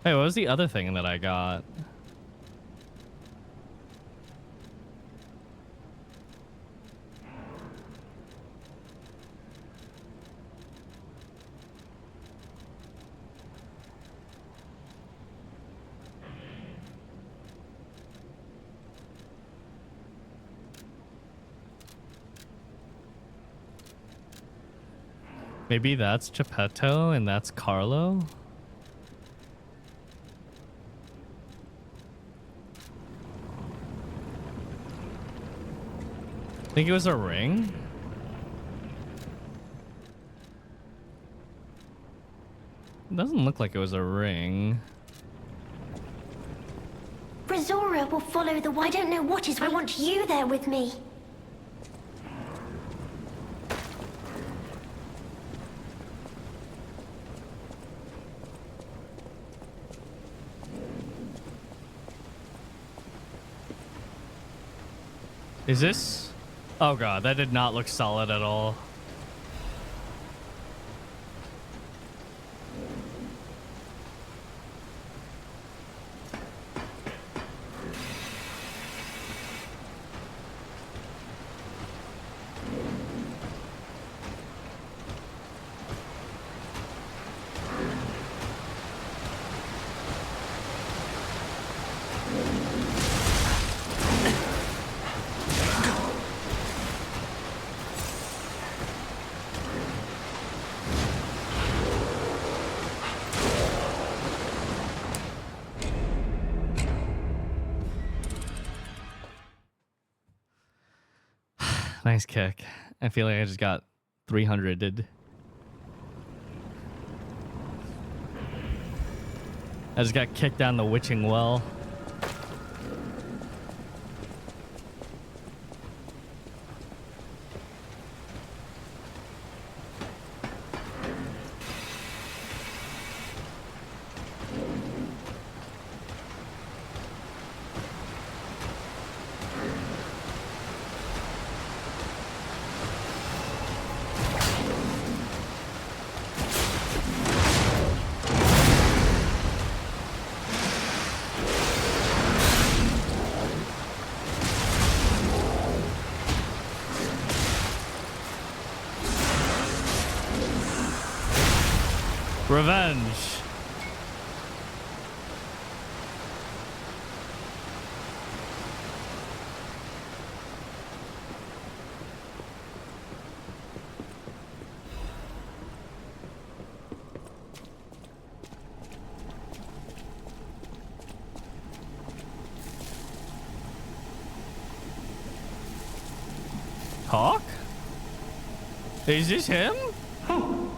Hey, what was the other thing that I got? Maybe that's Geppetto and that's Carlo? Think it was a ring? It doesn't look like it was a ring. Brazora will follow the I don't know what is. I want you there with me. Is this? Oh god, that did not look solid at all. Nice kick. I feel like I just got 300'd. I just got kicked down the witching well. Revenge. Hawk? Is this him? Oh,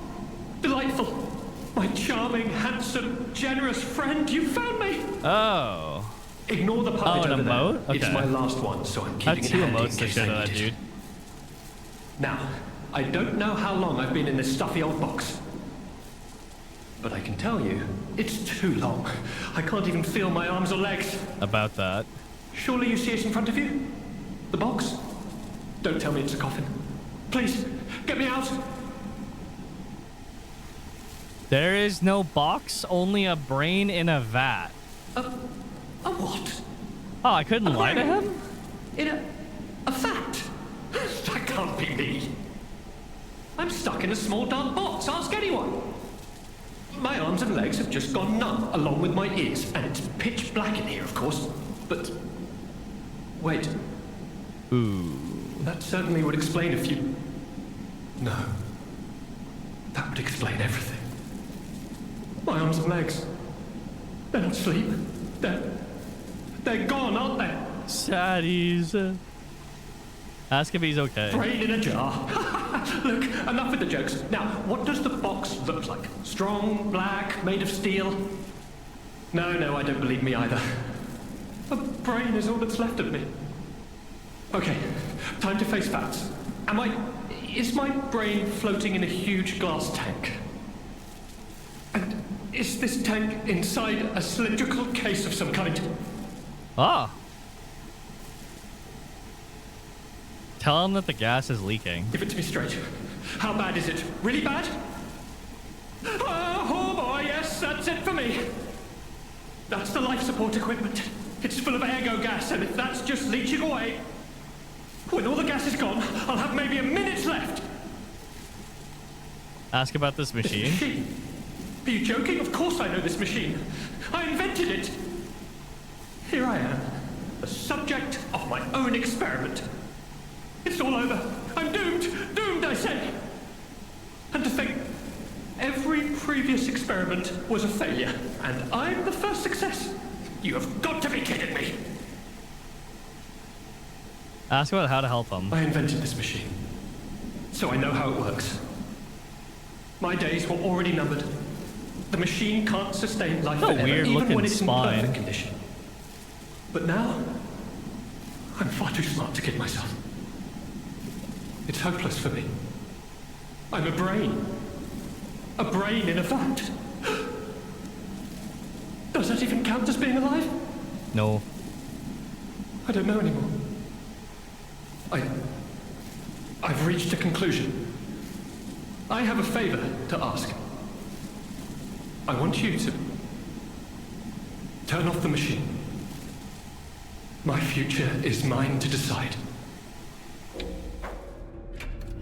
delightful. My charming, handsome, generous friend, you found me! Oh. Ignore the puppet an over emote? there. Okay. It's my last one, so I'm keeping That's it two handy in emotes to case shit I of that need it. dude. Now, I don't know how long I've been in this stuffy old box. But I can tell you, it's too long. I can't even feel my arms or legs. About that. Surely you see it in front of you? The box? Don't tell me it's a coffin. Please, get me out! There is no box, only a brain in a vat. A what? Oh, I couldn't lie to brain? him? In a vat? That can't be me. I'm stuck in a small dark box. Ask anyone. My arms and legs have just gone numb, along with my ears, and it's pitch black in here, of course. But wait, Ooh. that certainly would explain a few. No, that would explain everything. My arms and legs, they're not asleep. They're gone, aren't they? Saddies. Ask if he's okay. Brain in a jar. Look, enough with the jokes. Now, what does the box look like? Strong, black, made of steel? No, I don't believe me either. A brain is all that's left of me. Okay, time to face facts. Is my brain floating in a huge glass tank? And is this tank inside a cylindrical case of some kind? Ah. Tell him that the gas is leaking. Give it to me straight. How bad is it? Really bad? Oh boy, yes, that's it for me. That's the life support equipment. It's full of ergo gas, and if that's just leaching away, when all the gas is gone, I'll have maybe a minute left. Ask about this This machine. machine? Are you joking? Of course I know this machine. I invented it. Here I am, the subject of my own experiment. It's all over. I'm doomed. Doomed, I say. And to think, every previous experiment was a failure, and I'm the first success. You have got to be kidding me. Ask about how to help him. I invented this machine, so I know how it works. My days were already numbered. The machine can't sustain life What a forever, weird even looking when it's spine. in perfect condition. But now, I'm far too smart to kid myself. It's hopeless for me. I'm a brain. A brain in a vat. Does that even count as being alive? No. I don't know anymore. I've reached a conclusion. I have a favor to ask. I want you to turn off the machine. My future is mine to decide.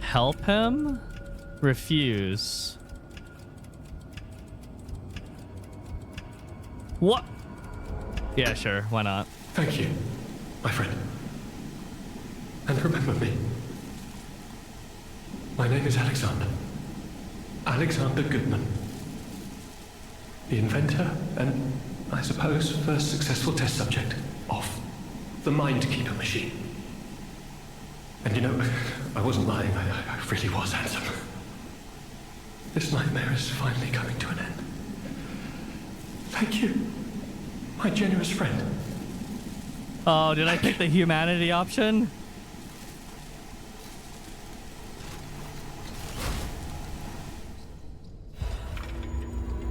Help him? Refuse. What? Yeah, sure. Why not? Thank you, my friend. And remember me. My name is Alexander. Alexander Goodman. The inventor and, I suppose, first successful test subject of the Mind Keeper machine. And you know, I wasn't lying. I really was handsome. This nightmare is finally coming to an end. Thank you, my generous friend. Oh, did I pick the humanity option?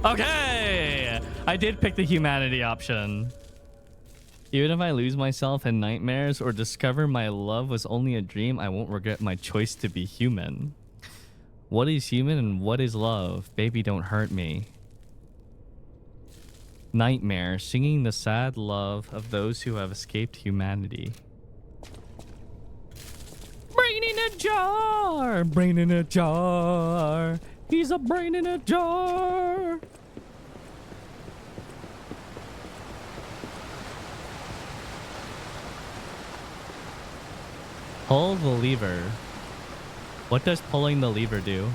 Okay! I did pick the humanity option. Even if I lose myself in nightmares or discover my love was only a dream, I won't regret my choice to be human. What is human and what is love? Baby, don't hurt me. Nightmare, singing the sad love of those who have escaped humanity. Brain in a jar, brain in a jar. He's a brain in a jar. Pull the lever. What does pulling the lever do?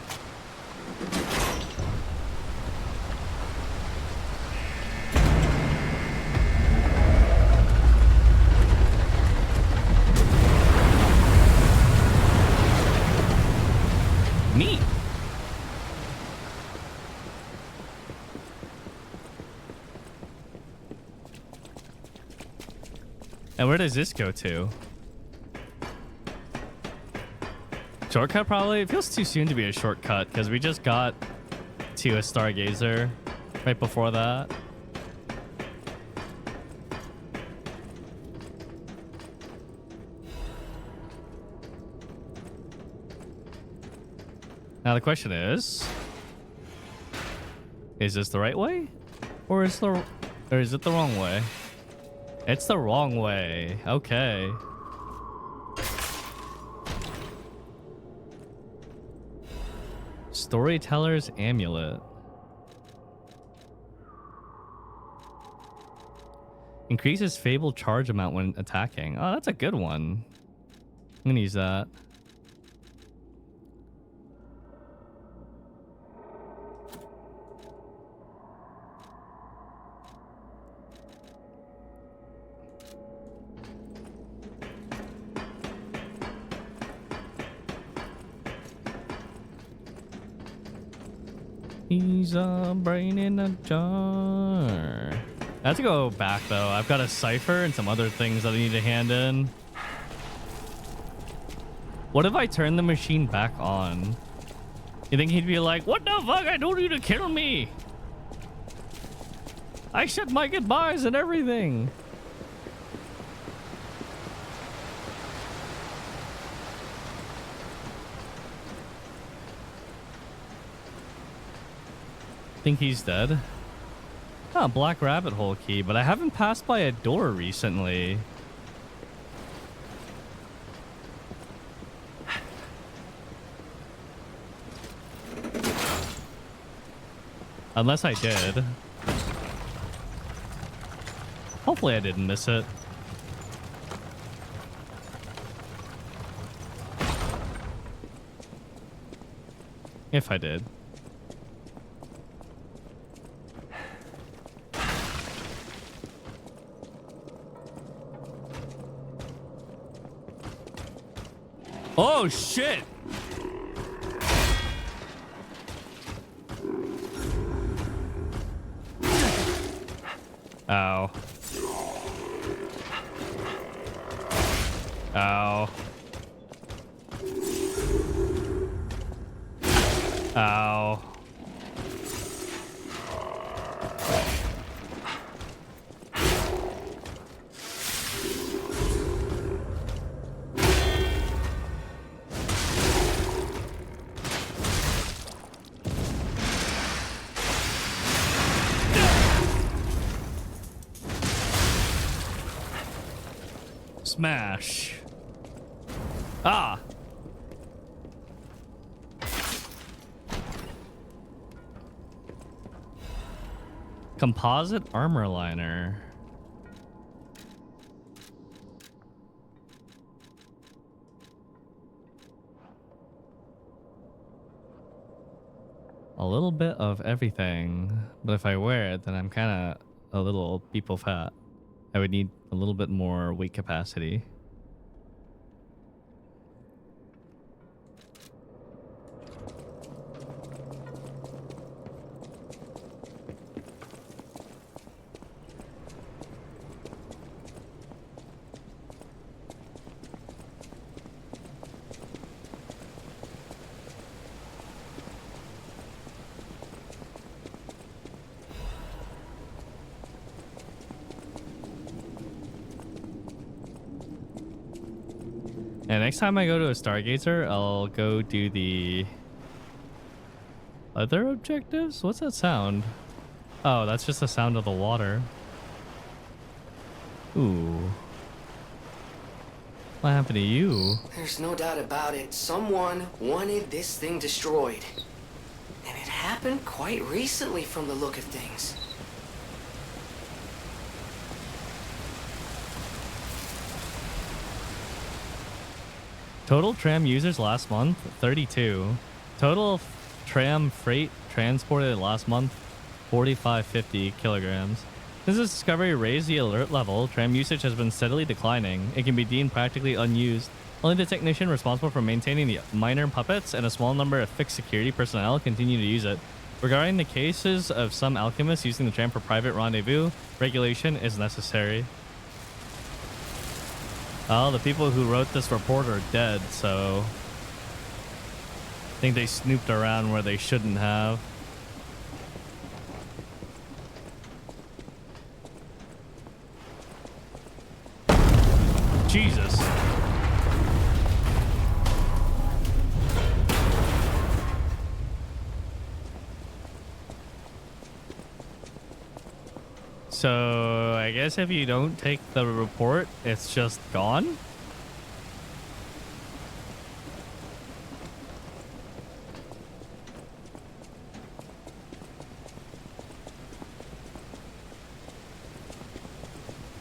Neat. And where does this go to? Shortcut probably? It feels too soon to be a shortcut because we just got to a Stargazer right before that. Now the question is this the right way? Or is it the wrong way? It's the wrong way. Okay. Storyteller's Amulet. Increases Fable charge amount when attacking. Oh, that's a good one. I'm gonna use that. He's a brain in a jar. I have to go back though. I've got a cipher and some other things that I need to hand in. What if I turn the machine back on? You think he'd be like, what the fuck? I told you to kill me. I said my goodbyes and everything. Think he's dead? Oh, black rabbit hole key, but I haven't passed by a door recently. Unless I did. Hopefully I didn't miss it. If I did. Oh, shit! Ow. Ow. Ow. Smash. Ah. Composite armor liner. A little bit of everything, but if I wear it, then I'm kind of a little people fat. I would need a little bit more weight capacity. And next time I go to a Stargazer, I'll go do the other objectives? What's that sound? Oh, that's just the sound of the water. Ooh. What happened to you? There's no doubt about it. Someone wanted this thing destroyed. And it happened quite recently from the look of things. Total tram users last month, 32. Total tram freight transported last month, 4550 kilograms. Since this discovery raised the alert level, tram usage has been steadily declining. It can be deemed practically unused. Only the technician responsible for maintaining the minor puppets and a small number of fixed security personnel continue to use it. Regarding the cases of some alchemists using the tram for private rendezvous, regulation is necessary. Well, the people who wrote this report are dead, so I think they snooped around where they shouldn't have. Jesus. So, I guess if you don't take the report, it's just gone?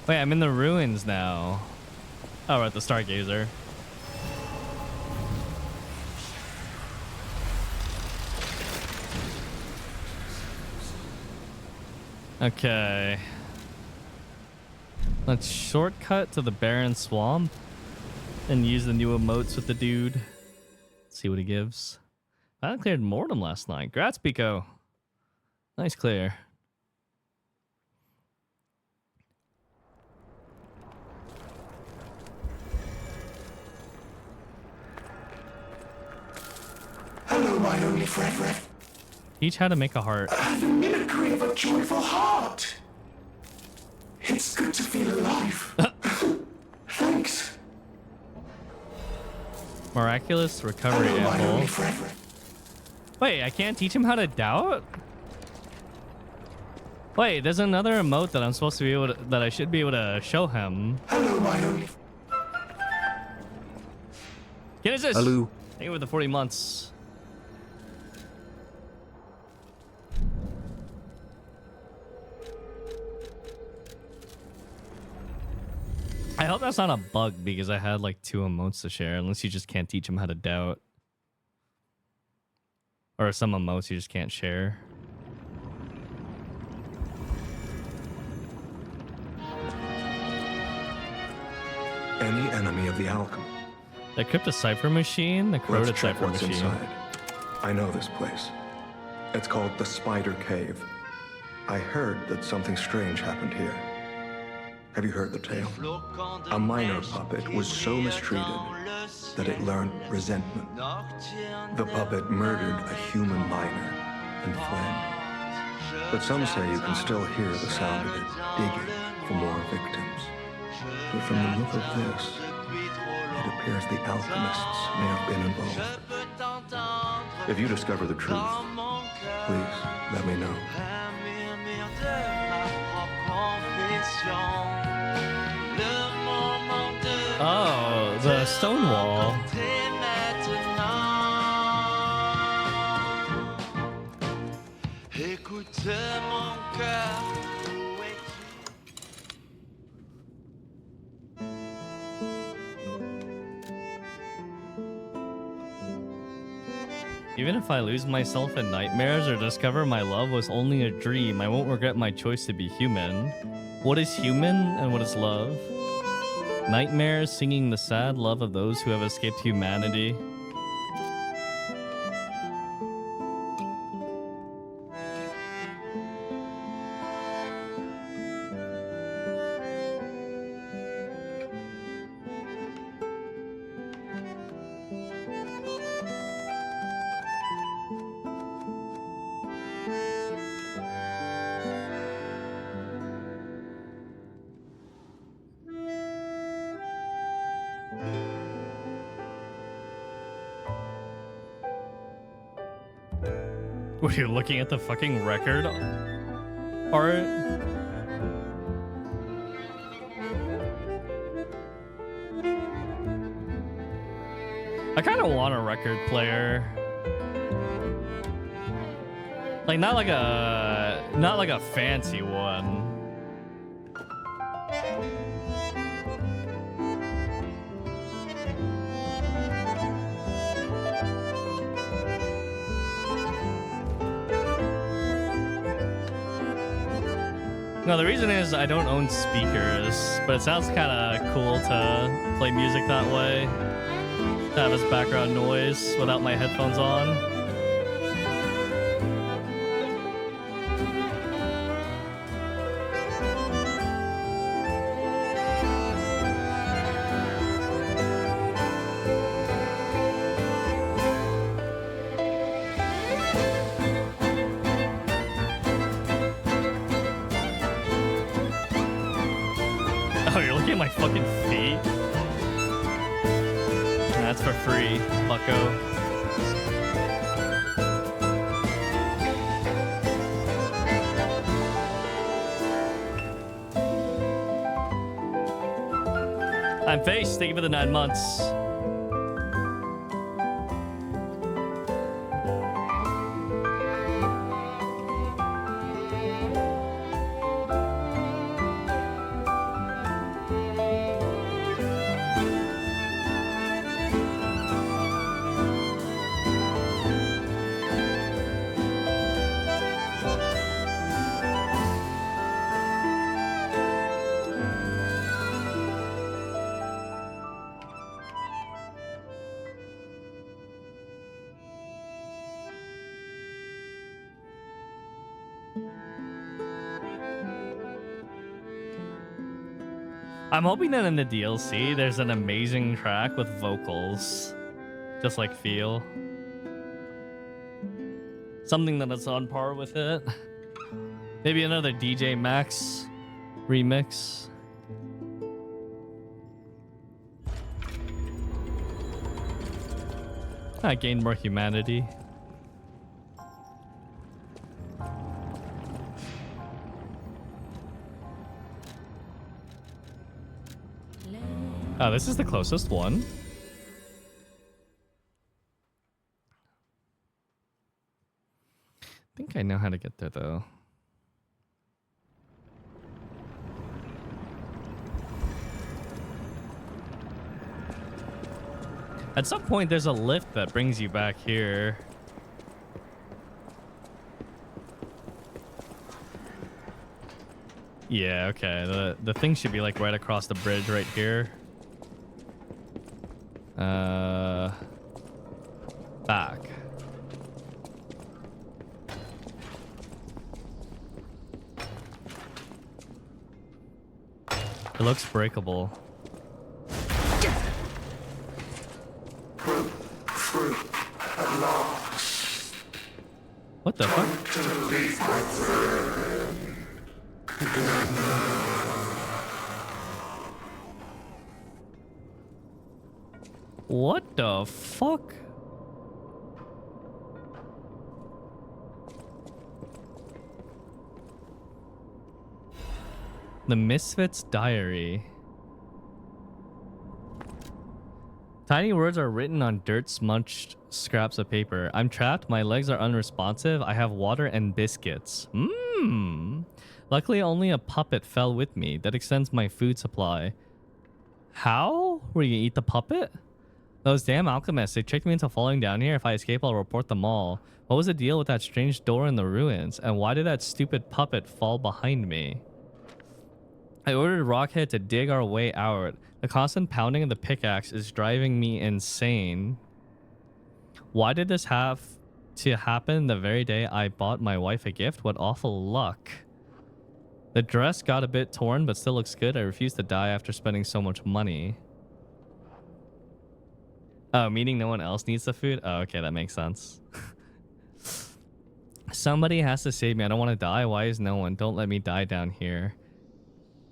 Wait, I'm in the ruins now. Oh, we're at the Stargazer. Okay. Let's shortcut to the barren swamp and use the new emotes with the dude. See what he gives. I cleared Mortem last night. Grats, Pico. Nice clear. Hello, my only friend. Teach how to make a heart. The mimicry of a joyful heart. It's good to feel alive. Thanks. Miraculous recovery Hello, my only apple. friend. Wait, I can't teach him how to doubt? Wait, there's another emote that I'm supposed to be able to, that I should be able to show him. Hello, my only... Genesis! Hello. Thank you for the 40 months. I hope that's not a bug because I had like 2 emotes to share, unless you just can't teach him how to doubt. Or some emotes you just can't share. Any enemy of the alchemy. The crypto cipher machine? The corroded Let's check cipher what's machine. inside. I know this place. It's called the Spider Cave. I heard that something strange happened here. Have you heard the tale? A minor puppet was so mistreated that it learned resentment. The puppet murdered a human miner and fled. But some say you can still hear the sound of it digging for more victims. But from the look of this, it appears the alchemists may have been involved. If you discover the truth, please let me know. Oh, the stone wall. Even if I lose myself in nightmares or discover my love was only a dream, I won't regret my choice to be human. What is human and what is love? Nightmares singing the sad love of those who have escaped humanity. Were you looking at the fucking record art? I kind of want a record player. Like not like a fancy one. No, the reason is I don't own speakers, but it sounds kind of cool to play music that way. To have this background noise without my headphones on. Oh, you're looking at my fucking feet? That's for free, bucko. I'm Face, thank you for the 9 months. I'm hoping that in the DLC there's an amazing track with vocals. Just like Feel. Something that is on par with it. Maybe another DJ Max remix. I gained more humanity. Oh, this is the closest one. I think I know how to get there, though. At some point, there's a lift that brings you back here. Yeah, okay. The thing should be like right across the bridge right here. Back. It looks breakable. What the fuck? What the fuck? The Misfits Diary. Tiny words are written on dirt-smudged scraps of paper. I'm trapped. My legs are unresponsive. I have water and biscuits. Luckily, only a puppet fell with me. That extends my food supply. How? Were you gonna eat the puppet? Those damn alchemists. They tricked me into falling down here. If I escape, I'll report them all. What was the deal with that strange door in the ruins? And why did that stupid puppet fall behind me? I ordered Rockhead to dig our way out. The constant pounding of the pickaxe is driving me insane. Why did this have to happen the very day I bought my wife a gift? What awful luck. The dress got a bit torn, but still looks good. I refuse to die after spending so much money. Oh, meaning no one else needs the food? Oh, okay, that makes sense. Somebody has to save me. I don't want to die. Why is no one? Don't let me die down here.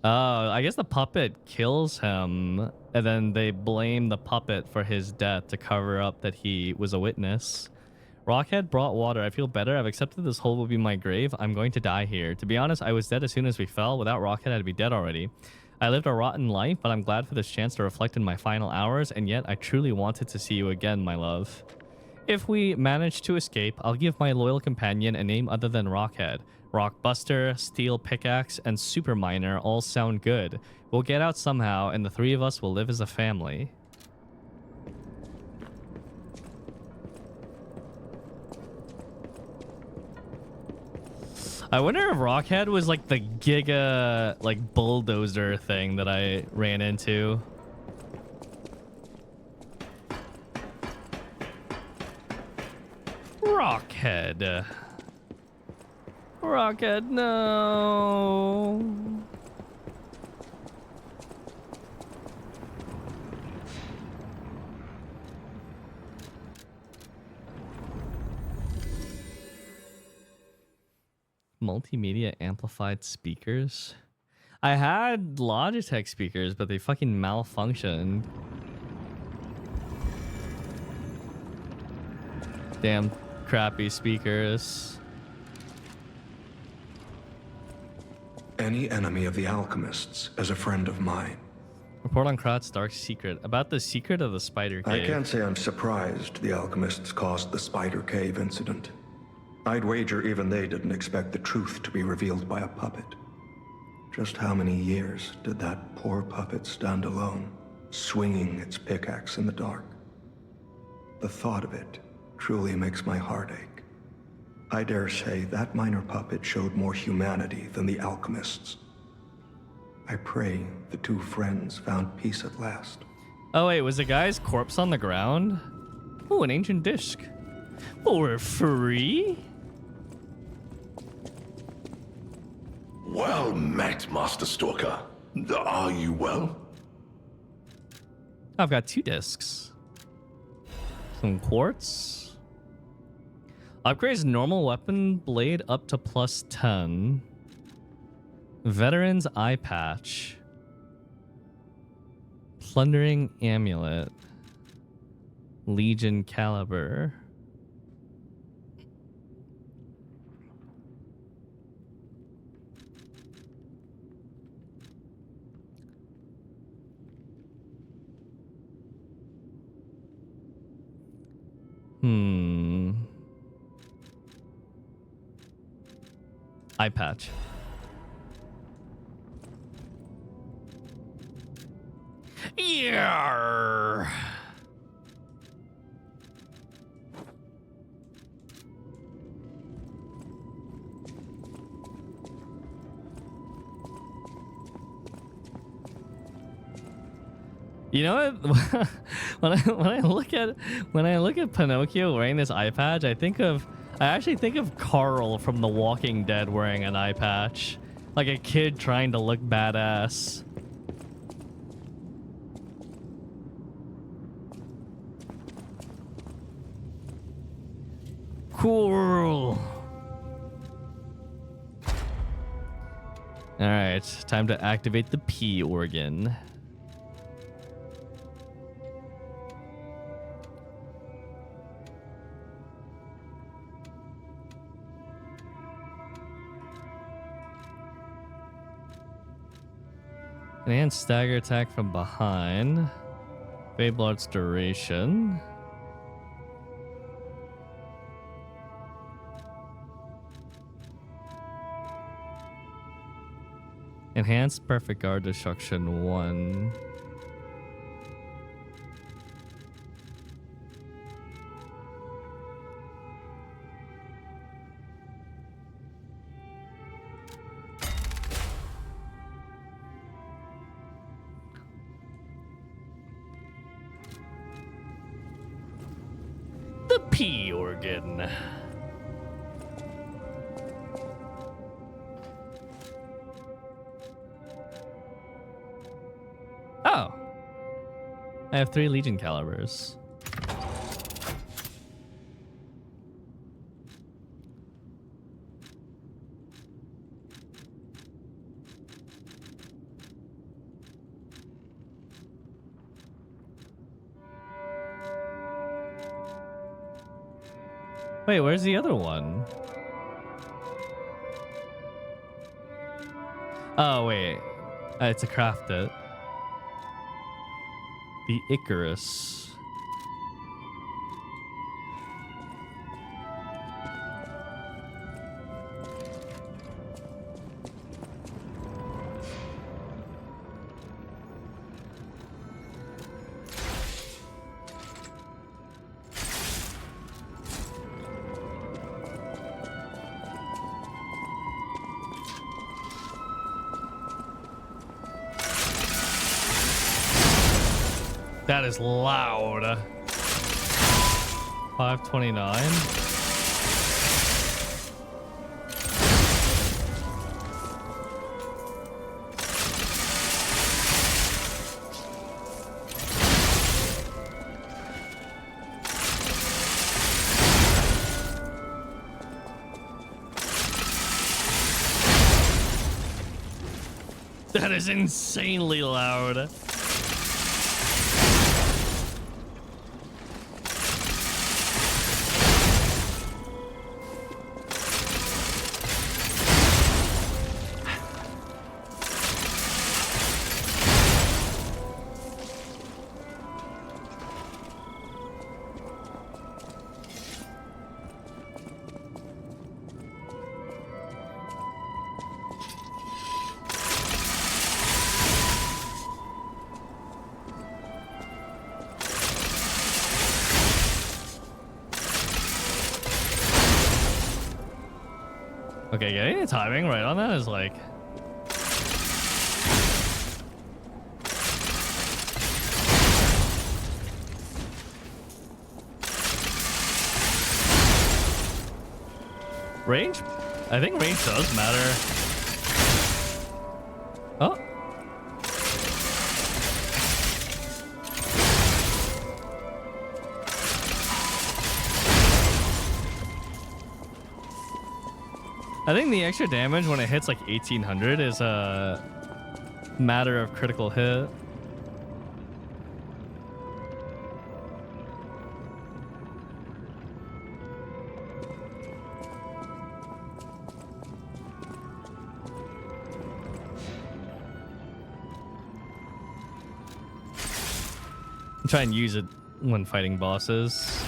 Oh, I guess the puppet kills him, and then they blame the puppet for his death to cover up that he was a witness. Rockhead brought water. I feel better. I've accepted this hole will be my grave. I'm going to die here. To be honest, I was dead as soon as we fell. Without Rockhead, I'd be dead already. I lived a rotten life, but I'm glad for this chance to reflect in my final hours, and yet I truly wanted to see you again, my love. If we manage to escape, I'll give my loyal companion a name other than Rockhead. Rockbuster, Steel Pickaxe, and Super Miner all sound good. We'll get out somehow, and the three of us will live as a family. I wonder if Rockhead was like the giga, like, bulldozer thing that I ran into. Rockhead. Rockhead, no. Multimedia amplified speakers. I had Logitech speakers, but they fucking malfunctioned. Damn crappy speakers. Any enemy of the alchemists is a friend of mine. Report on Krat's dark secret. About the secret of the spider cave. I can't say I'm surprised the alchemists caused the spider cave incident. I'd wager even they didn't expect the truth to be revealed by a puppet. Just how many years did that poor puppet stand alone, swinging its pickaxe in the dark? The thought of it truly makes my heart ache. I dare say that minor puppet showed more humanity than the alchemists. I pray the two friends found peace at last. Oh wait, was the guy's corpse on the ground? Oh, an ancient disc. For free? Well met, Master Stalker. Are you well? I've got 2 discs. Some quartz. Upgrades normal weapon blade up to +10. Veteran's eye patch. Plundering amulet. Legion caliber. Eye patch. Yeah. You know what? when I look at Pinocchio wearing this eye patch, I actually think of Carl from The Walking Dead wearing an eye patch, like a kid trying to look badass. Cool. All right, time to activate the P organ. Enhanced stagger attack from behind. Fablot's duration. Enhanced perfect guard destruction 1. The P organ. Oh. I have 3 Legion calibers. Wait, where's the other one? Oh, wait. I had to craft it. The Icarus. That is loud. 529. That is insanely loud. Okay, getting the timing right on that is like... Range? I think range does matter. Oh. I think the extra damage when it hits like 1800 is a matter of critical hit. Try and use it when fighting bosses.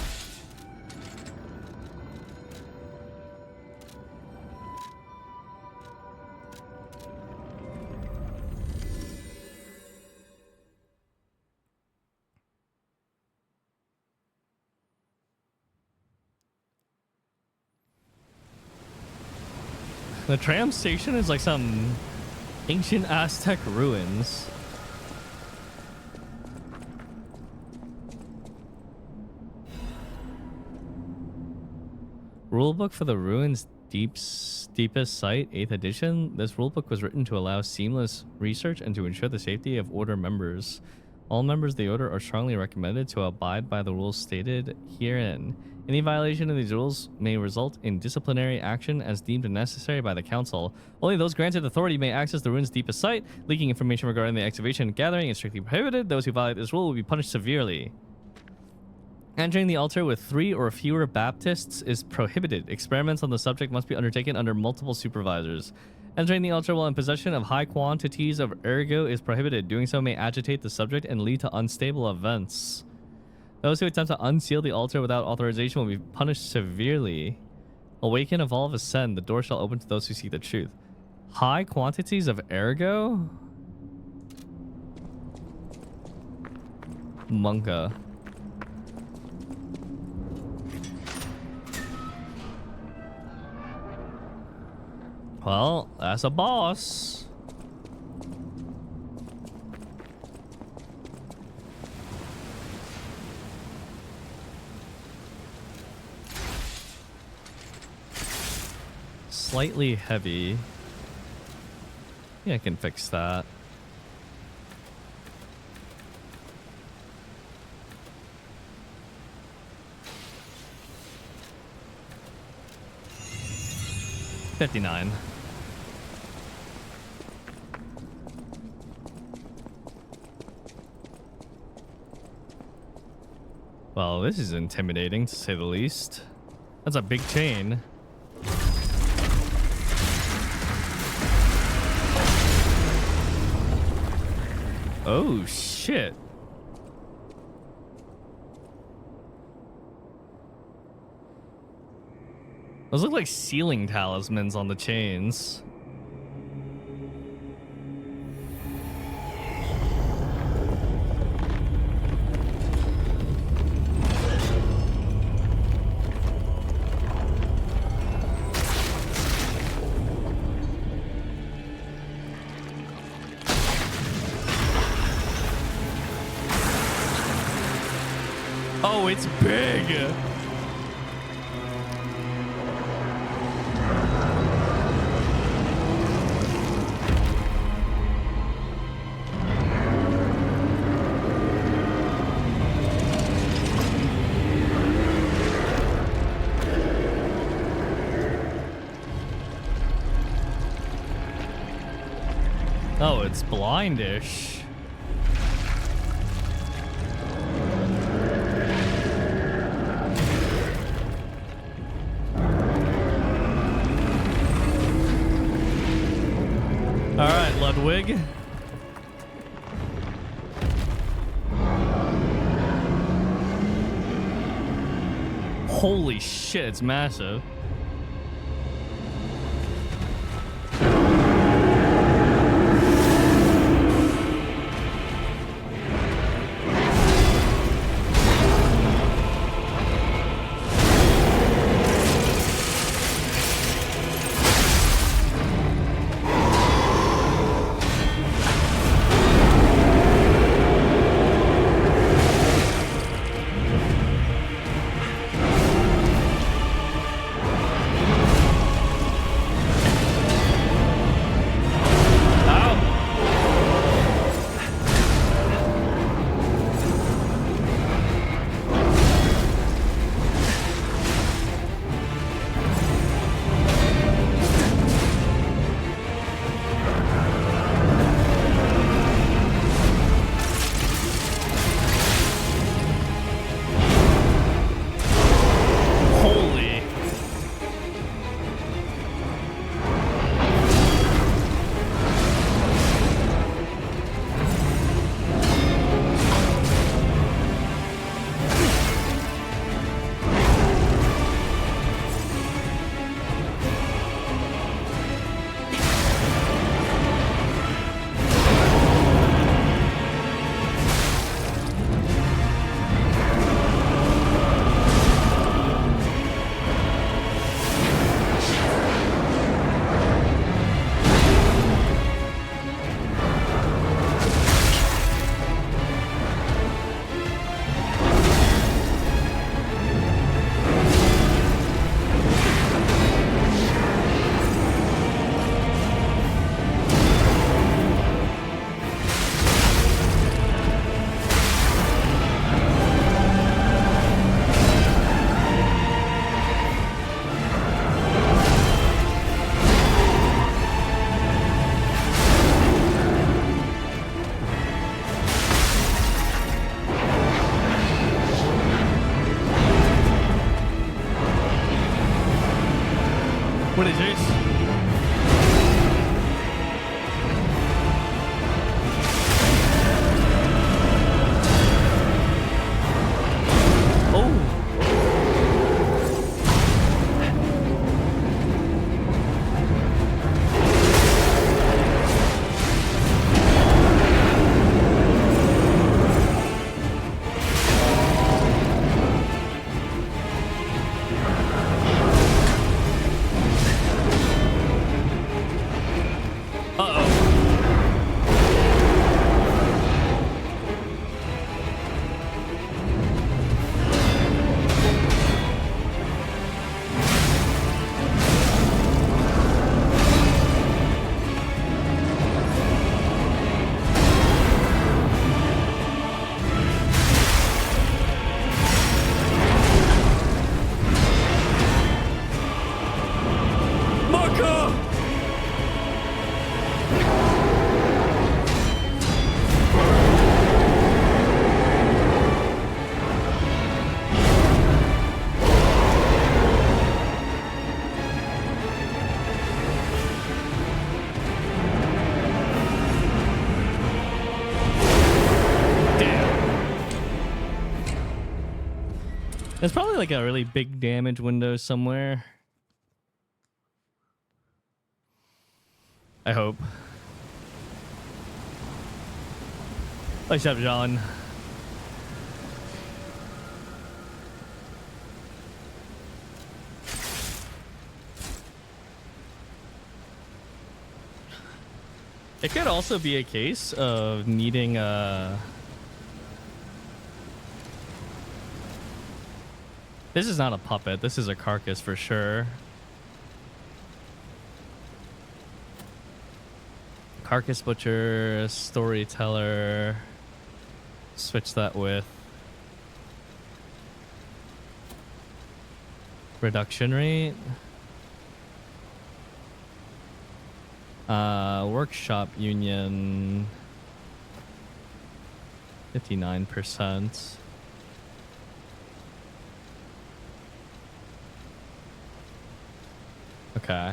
The tram station is like some ancient Aztec ruins. Rulebook for the ruins deepest site, 8th edition. This rulebook was written to allow seamless research and to ensure the safety of Order members. All members of the Order are strongly recommended to abide by the rules stated herein. Any violation of these rules may result in disciplinary action as deemed necessary by the Council. Only those granted authority may access the ruins' deepest site. Leaking information regarding the excavation and gathering is strictly prohibited. Those who violate this rule will be punished severely. Entering the altar with 3 or fewer Baptists is prohibited. Experiments on the subject must be undertaken under multiple supervisors. Entering the altar while in possession of high quantities of ergo is prohibited. Doing so may agitate the subject and lead to unstable events. Those who attempt to unseal the altar without authorization will be punished severely. Awaken, evolve, ascend. The door shall open to those who seek the truth. High quantities of ergo? Monka. Well, that's a boss. Slightly heavy. Yeah, I can fix that. $59. Well, this is intimidating to say the least. That's a big chain. Oh, shit. Those look like ceiling talismans on the chains. Oh, it's big. Oh, it's blindish. All right, Ludwig. Holy shit, it's massive. lasers. Oh. There's probably like a really big damage window somewhere. I hope. What's up, John? It could also be a case of needing This is not a puppet. This is a carcass for sure. Carcass butcher, storyteller. Switch that with reduction rate. Workshop union 59%. Okay.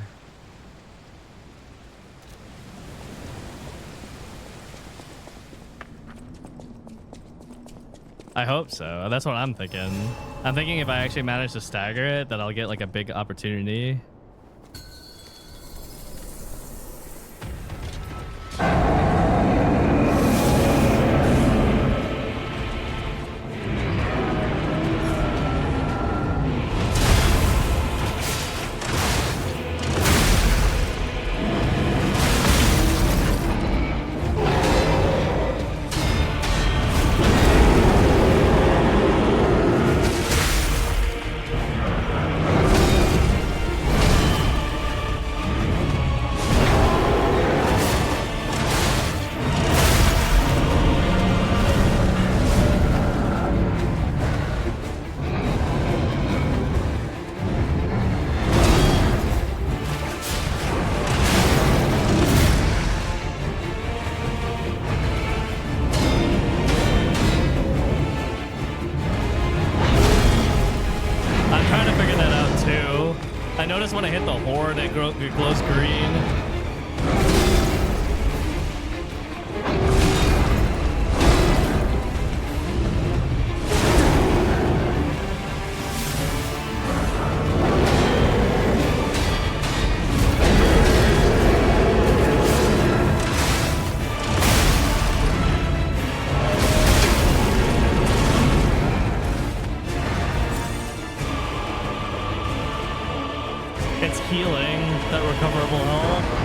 I hope so. That's what I'm thinking. I'm thinking if I actually manage to stagger it, that I'll get like a big opportunity. I noticed when I hit the horde, it glows green. It's healing that recoverable health.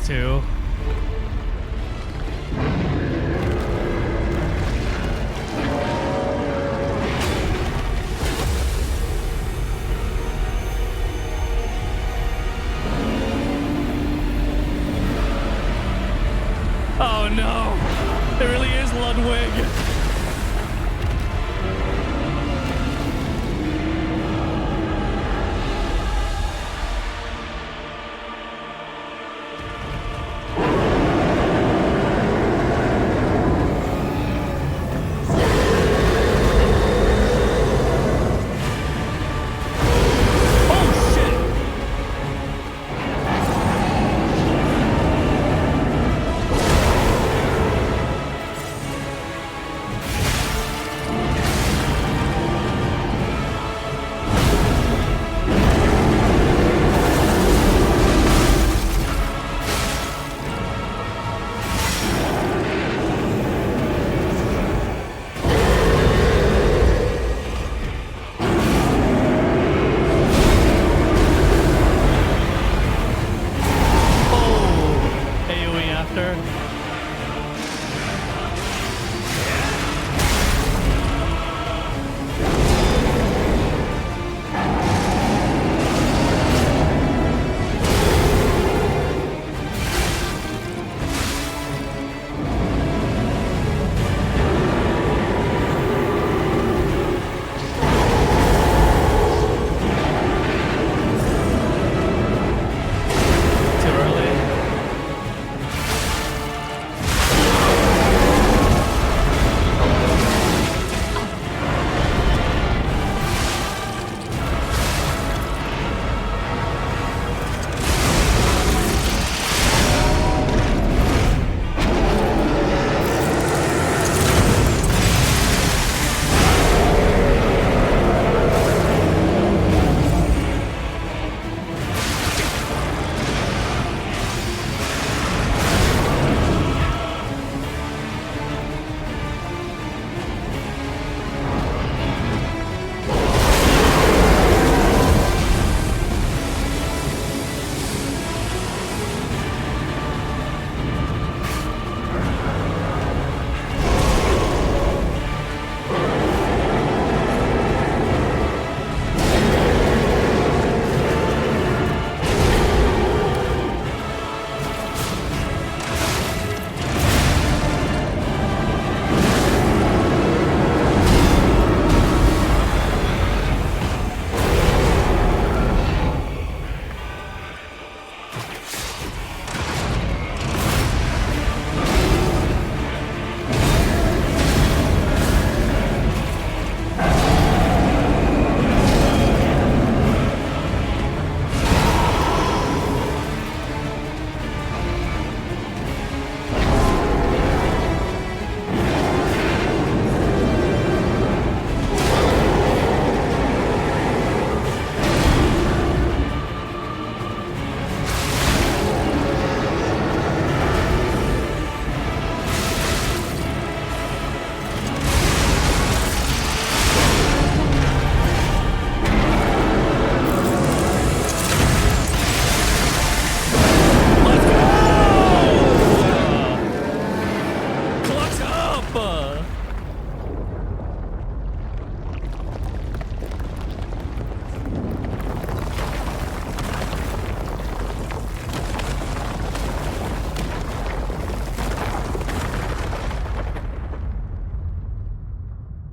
this too. Oh no! It really is Ludwig!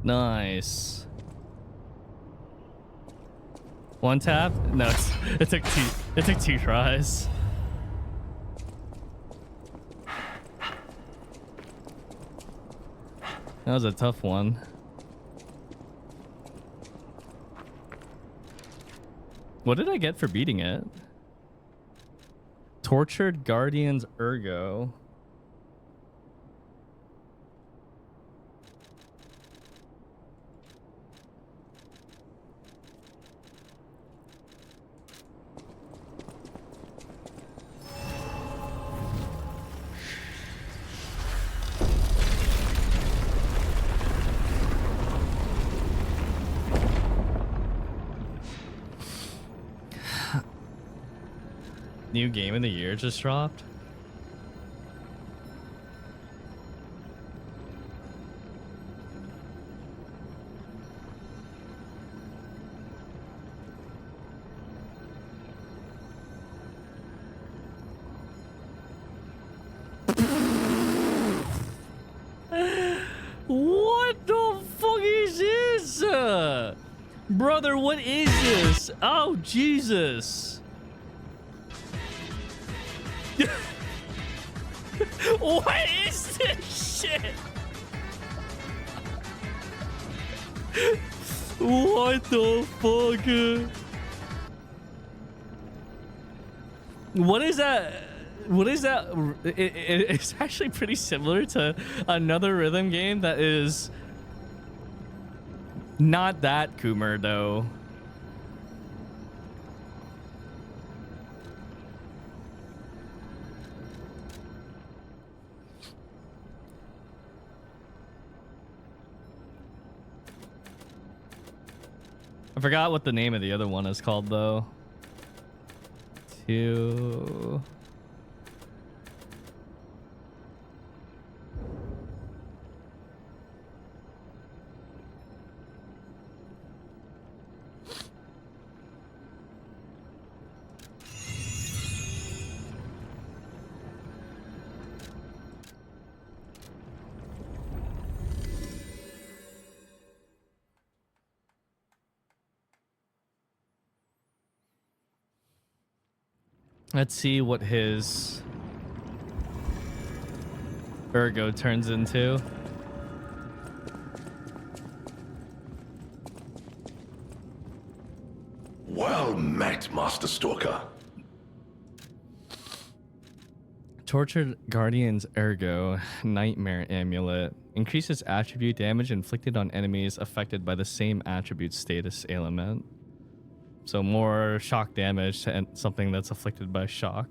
Nice. One tap? No, it took two tries. That was a tough one. What did I get for beating it? Tortured Guardian's Ergo. New game of the year just dropped. Brother, what is this? Oh, Jesus. What is this shit? What the fuck? What is that? What is that? It's actually pretty similar to another rhythm game that is not that Coomer, though. I forgot what the name of the other one is called, though. Two. Let's see what his ergo turns into. Well met, Master Stalker. Tortured Guardian's Ergo Nightmare Amulet increases attribute damage inflicted on enemies affected by the same attribute status ailment. So more shock damage to something that's afflicted by shock.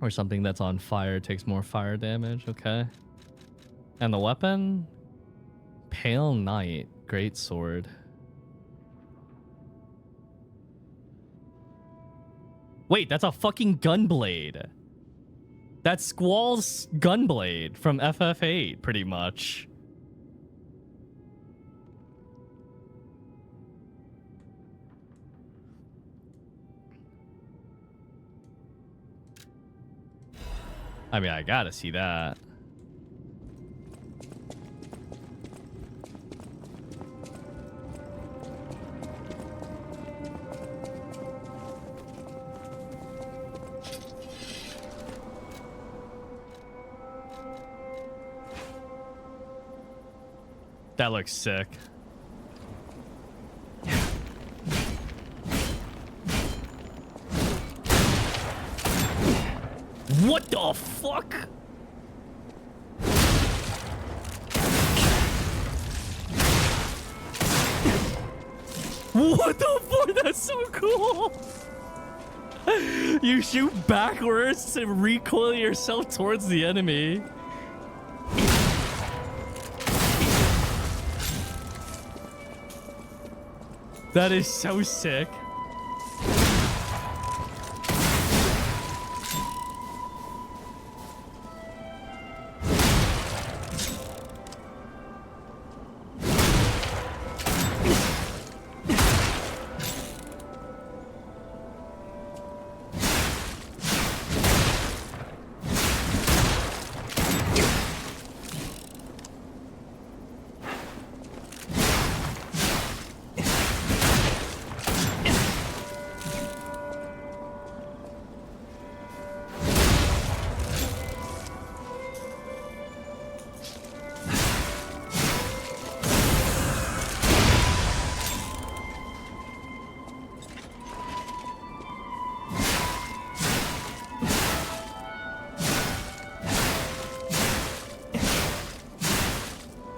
Or something that's on fire takes more fire damage, okay. And the weapon? Pale Knight, Great Sword. Wait, that's a fucking gunblade. That's Squall's gunblade from FF8, pretty much. I mean, I gotta see that. That looks sick. What the fuck? What the fuck? That's so cool. You shoot backwards to recoil yourself towards the enemy. That is so sick.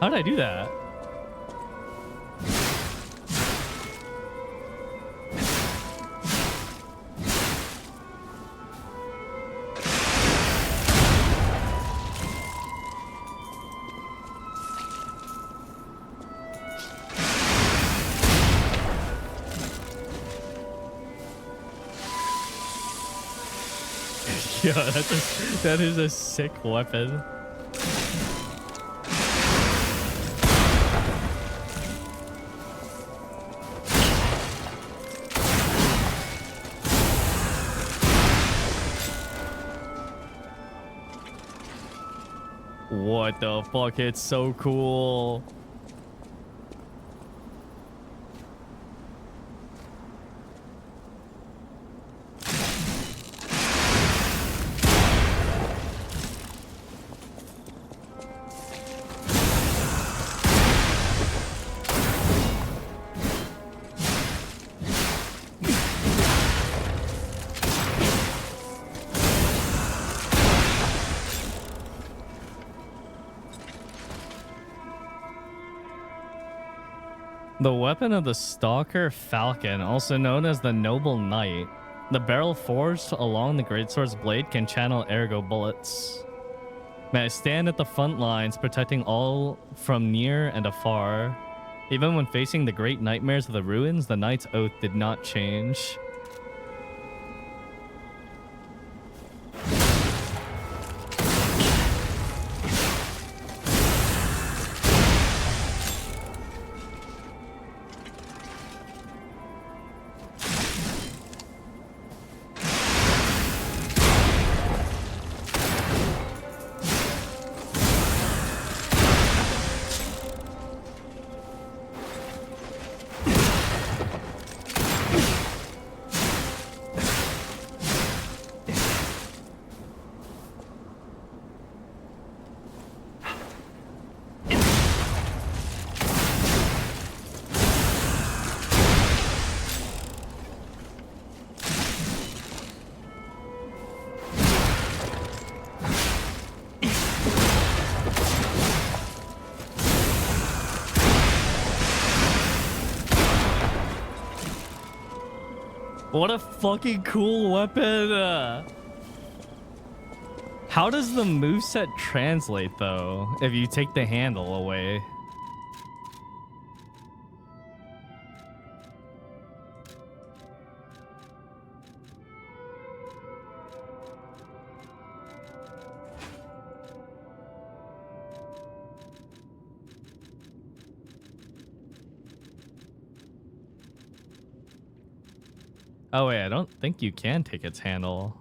How did I do that? Yeah, that is a sick weapon. What the fuck? It's so cool. The weapon of the Stalker Falcon, also known as the Noble Knight. The barrel forged along the greatsword's blade can channel ergo bullets. May I stand at the front lines, protecting all from near and afar. Even when facing the great nightmares of the ruins, the knight's oath did not change. What a fucking cool weapon! How does the moveset translate, though, if you take the handle away? Oh wait, I don't think you can take its handle.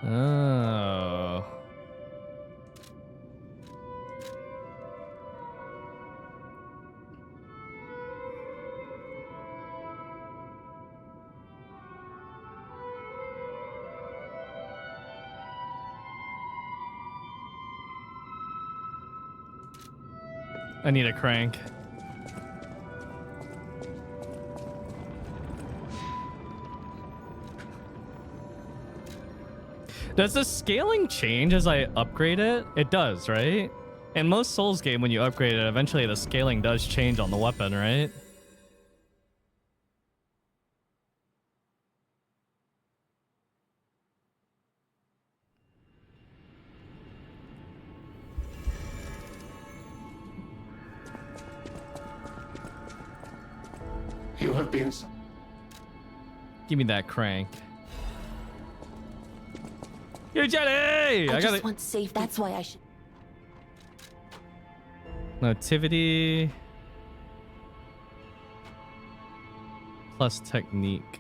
Oh. I need a crank. Does the scaling change as I upgrade it? It does, right? In most Souls game, when you upgrade it, eventually the scaling does change on the weapon, right? You have been... Give me that crank. Yo, Jenny! I I just gotta... want safe. That's why I should. Motivity. Plus technique.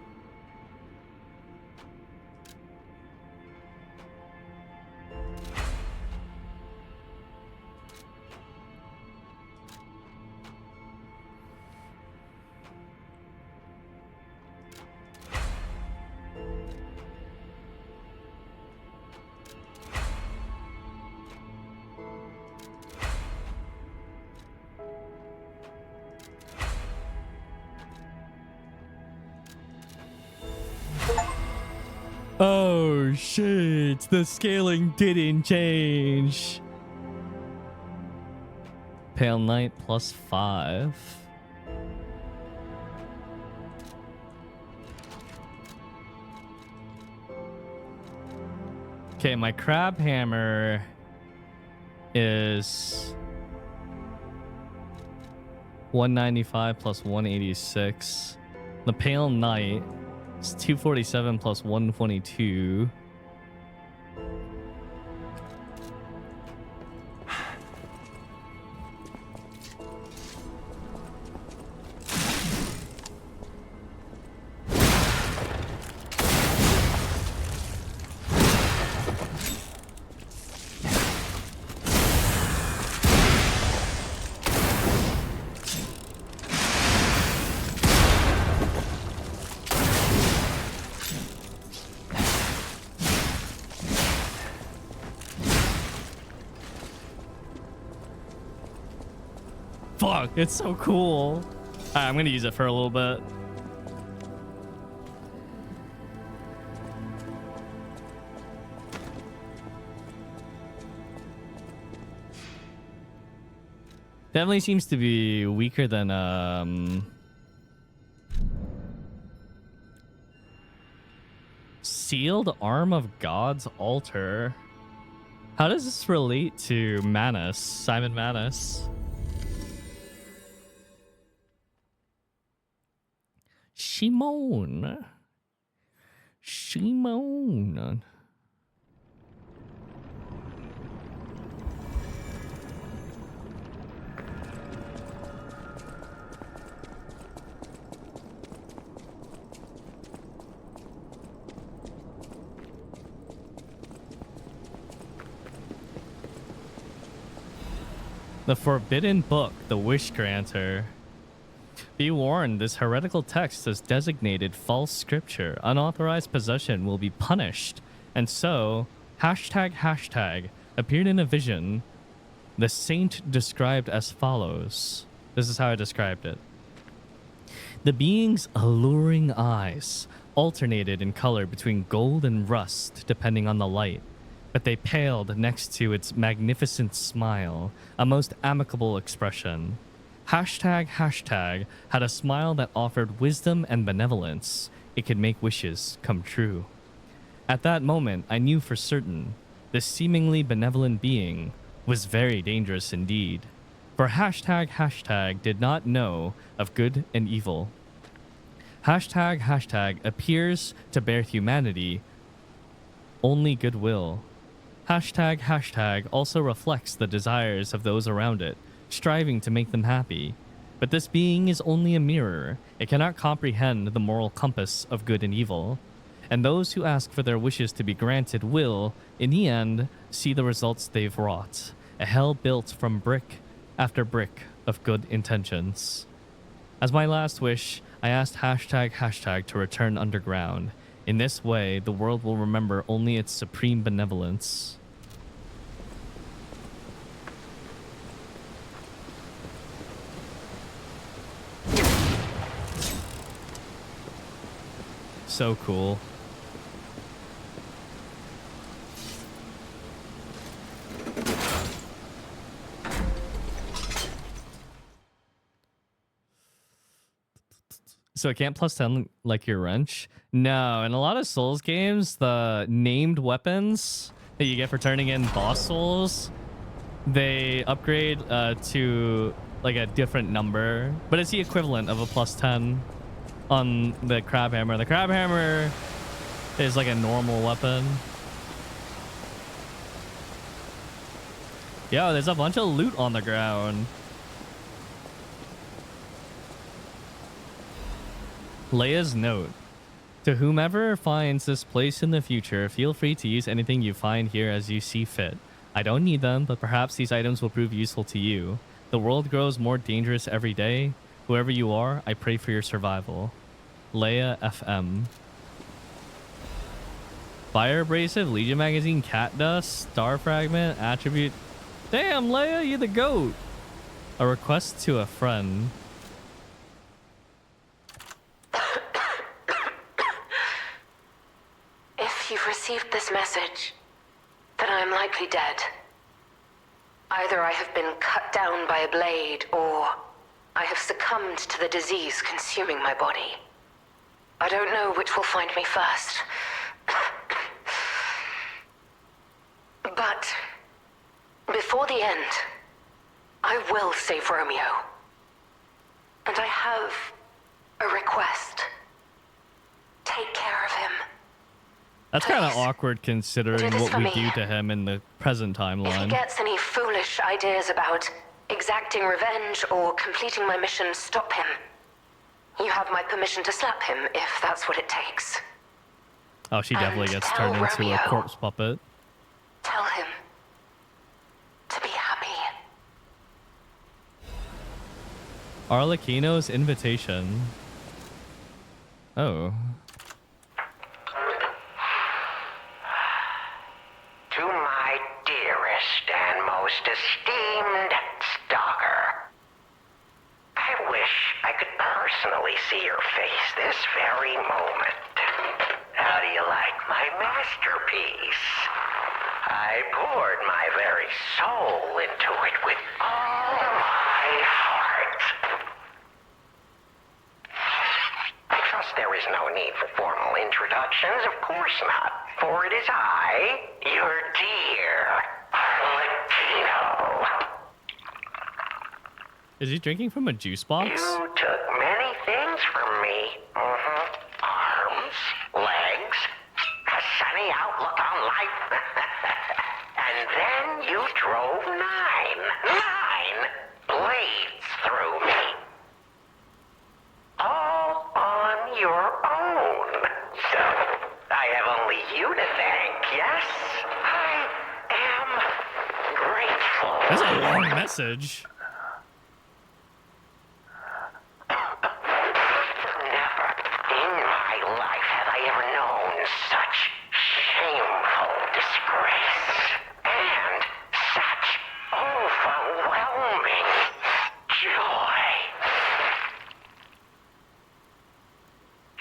Oh shit, the scaling didn't change. Pale Knight plus 5. Okay, my crab hammer is 195 plus 186. The Pale Knight is 247 plus 122. Fuck, it's so cool. Alright, I'm gonna use it for a little bit. Definitely seems to be weaker than Sealed Arm of God's Altar. How does this relate to Manus, Simon Manus? Shimon. The Forbidden Book, the Wish Granter. Be warned, this heretical text is designated false scripture. Unauthorized possession will be punished. And so, hashtag appeared in a vision. The saint described as follows. This is how I described it. The being's alluring eyes alternated in color between gold and rust, depending on the light. But they paled next to its magnificent smile, a most amicable expression. Hashtag had a smile that offered wisdom and benevolence. It could make wishes come true. At that moment, I knew for certain this seemingly benevolent being was very dangerous indeed. For hashtag did not know of good and evil. Hashtag appears to bear humanity only goodwill. Hashtag also reflects the desires of those around it, striving to make them happy. But this being is only a mirror. It cannot comprehend the moral compass of good and evil. And those who ask for their wishes to be granted will, in the end, see the results they've wrought. A hell built from brick after brick of good intentions. As my last wish, I asked hashtag to return underground. In this way, the world will remember only its supreme benevolence. So cool. So it can't plus 10 like your wrench? No, in a lot of Souls games, the named weapons that you get for turning in boss souls, they upgrade to like a different number, but it's the equivalent of a plus 10 on the crab hammer. The crab hammer is like a normal weapon. Yo, there's a bunch of loot on the ground. Leia's note. To whomever finds this place in the future, feel free to use anything you find here as you see fit. I don't need them, but perhaps these items will prove useful to you. The world grows more dangerous every day. Whoever you are, I pray for your survival. Leia FM. Fire Abrasive, Legion Magazine, Cat Dust, Star Fragment, Attribute. Damn, Leia, you the GOAT. A request to a friend. If you've received this message, then I am likely dead. Either I have been cut down by a blade, or I have succumbed to the disease consuming my body. I don't know which will find me first. But before the end, I will save Romeo. And I have a request. Take care of him. That's kind of Please, awkward considering do this what for we me. do to him in the present If he timeline. gets any foolish ideas about exacting revenge or completing my mission, stop him. You have my permission to slap him if that's what it takes. Oh, she definitely And gets tell turned into Romeo. a corpse puppet. Tell him to be happy. Arlecchino's invitation. Oh. To my dearest and most esteemed stalker, masterpiece. I poured my very soul into it with all my heart. I trust there is no need for formal introductions, of course not. For it is I, your dear Latino. Is he drinking from a juice box? You took many things from me. Arms, legs, a sunny outlook on life. And then you drove nine blades through me. All on your own. So, I have only you to thank, yes? I am grateful. That's a long message. Never in my life have I ever known such shameful disgrace. And such overwhelming joy.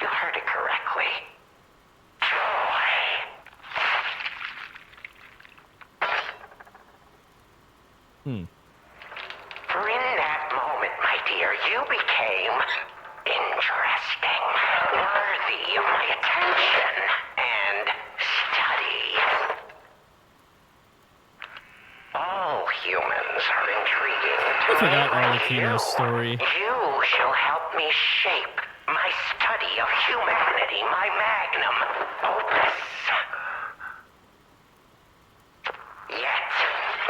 You heard it correctly. Joy. For in that moment, my dear, you became interesting, worthy of my attention and study. All humans are intriguing to I forgot me, like Arlecchino's you. story. You shall help me shape my study of humanity, my magnum opus. Yet,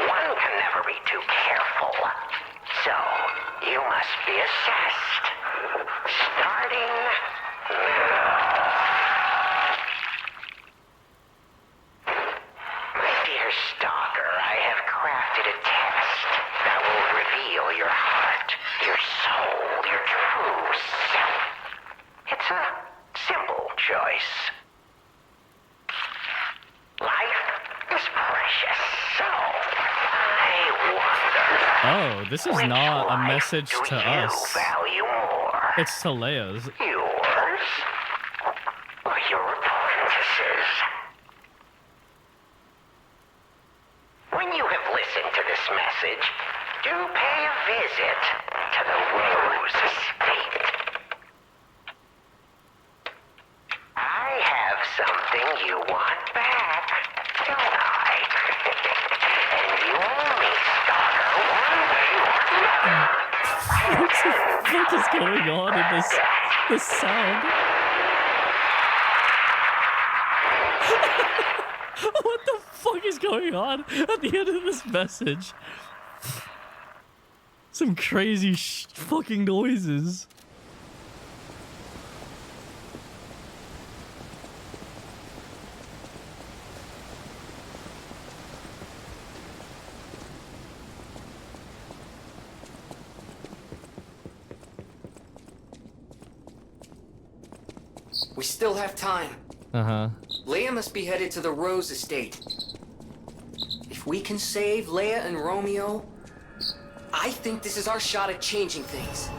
one can never be too careful. So, you must be assessed. Starting now. My dear stalker, I have crafted a test that will reveal your heart, your soul, your true self. It's a simple choice. Life is precious, so I wonder. Oh, this is Which not a life message do to you us. value more? It's to Leia's. Yours or your apprentices? When you have listened to this message, do pay a visit to the Rose Estate. I have something you want back, don't I? And you owe me, stalker, one way or another. What the fuck is going on in this sound? What the fuck is going on at the end of this message? Some crazy fucking noises. We still have time. Uh-huh. Leia must be headed to the Rose Estate. If we can save Leia and Romeo, I think this is our shot at changing things.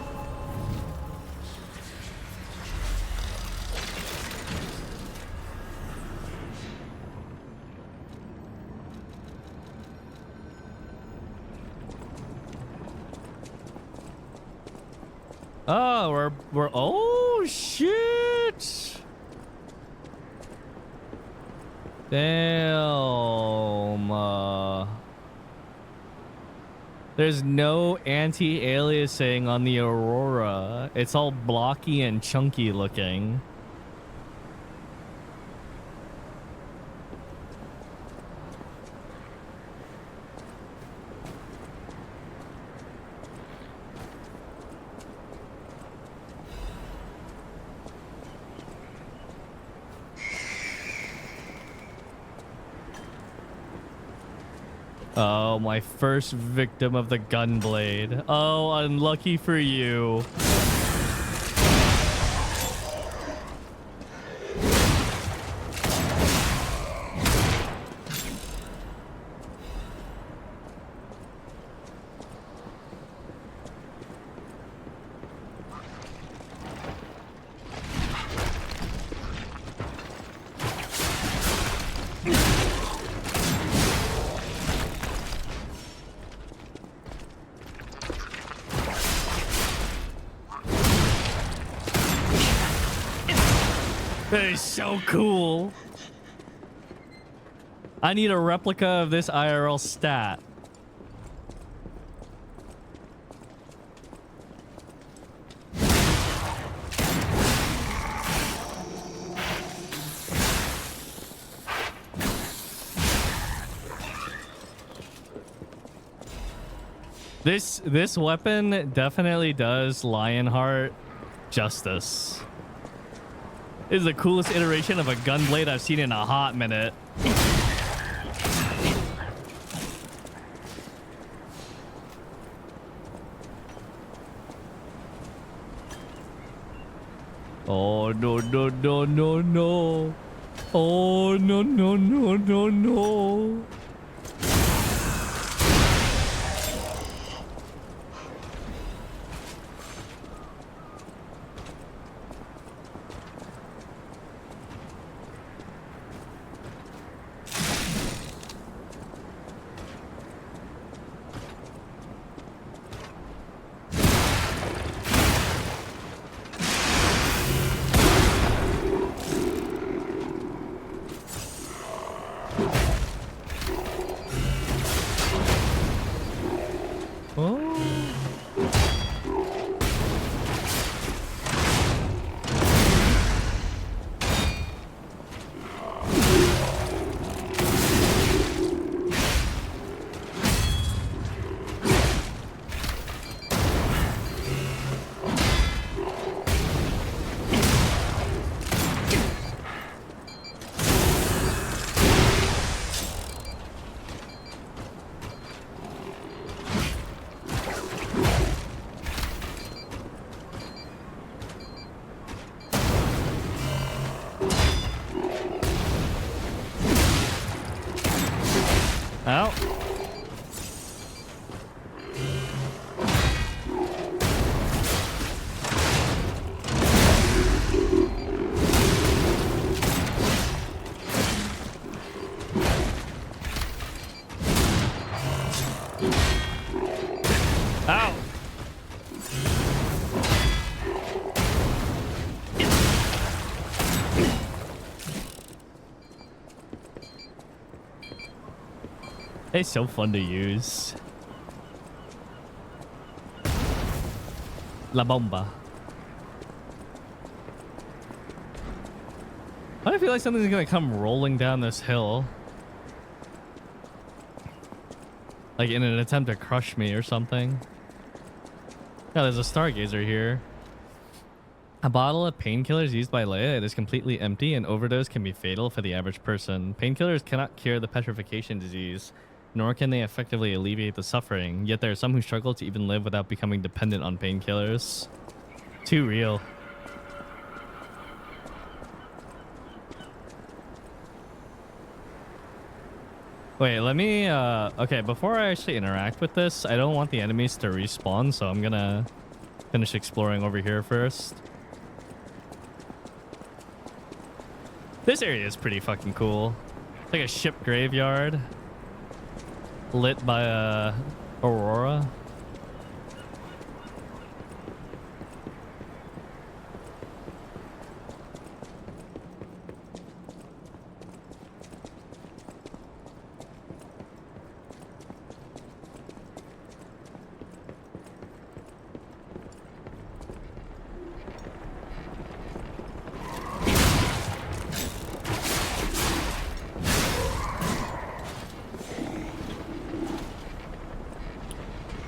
Oh, we're oh shit. Damn. There's no anti-aliasing on the Aurora. It's all blocky and chunky looking. Oh, my first victim of the gunblade. Oh, unlucky for you. That is so cool. I need a replica of this IRL stat. This weapon definitely does Lionheart justice. This is the coolest iteration of a gunblade I've seen in a hot minute. Oh no no no no no. Oh no no no no no. Out. Ow. It's so fun to use. La bomba. Why do I feel like something's gonna come rolling down this hill? Like in an attempt to crush me or something. Yeah, there's a stargazer here. A bottle of painkillers used by Leia. It is completely empty, and overdose can be fatal for the average person. Painkillers cannot cure the petrification disease, nor can they effectively alleviate the suffering. Yet there are some who struggle to even live without becoming dependent on painkillers. Too real. Wait, let me, okay, before I actually interact with this, I don't want the enemies to respawn, so I'm gonna finish exploring over here first. This area is pretty fucking cool. It's like a ship graveyard lit by a aurora.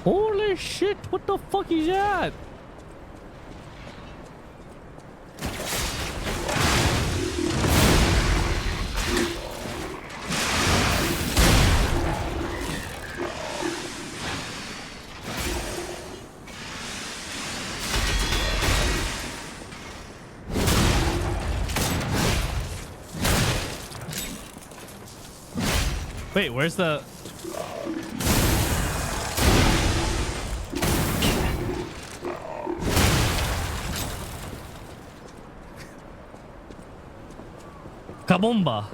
Holy shit, what the fuck is that? Wait, where's the... Kabomba.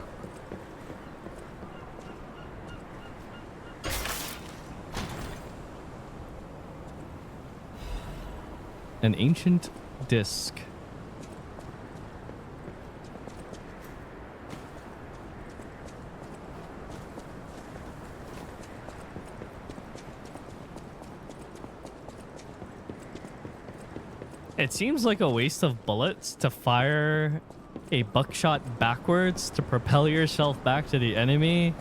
An ancient disc. It seems like a waste of bullets to fire a buckshot backwards to propel yourself back to the enemy.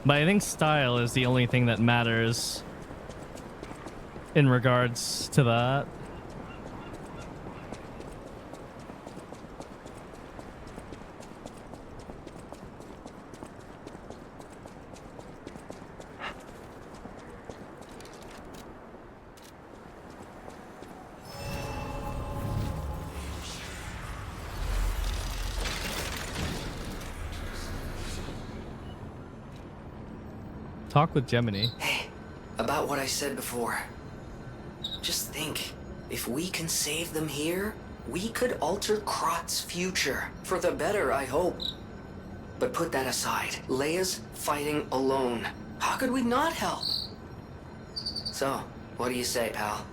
But I think style is the only thing that matters in regards to that. Talk with Gemini. Hey, about what I said before. Just think, if we can save them here, we could alter Krat's future. For the better, I hope. But put that aside. Leia's fighting alone. How could we not help? So, what do you say, pal?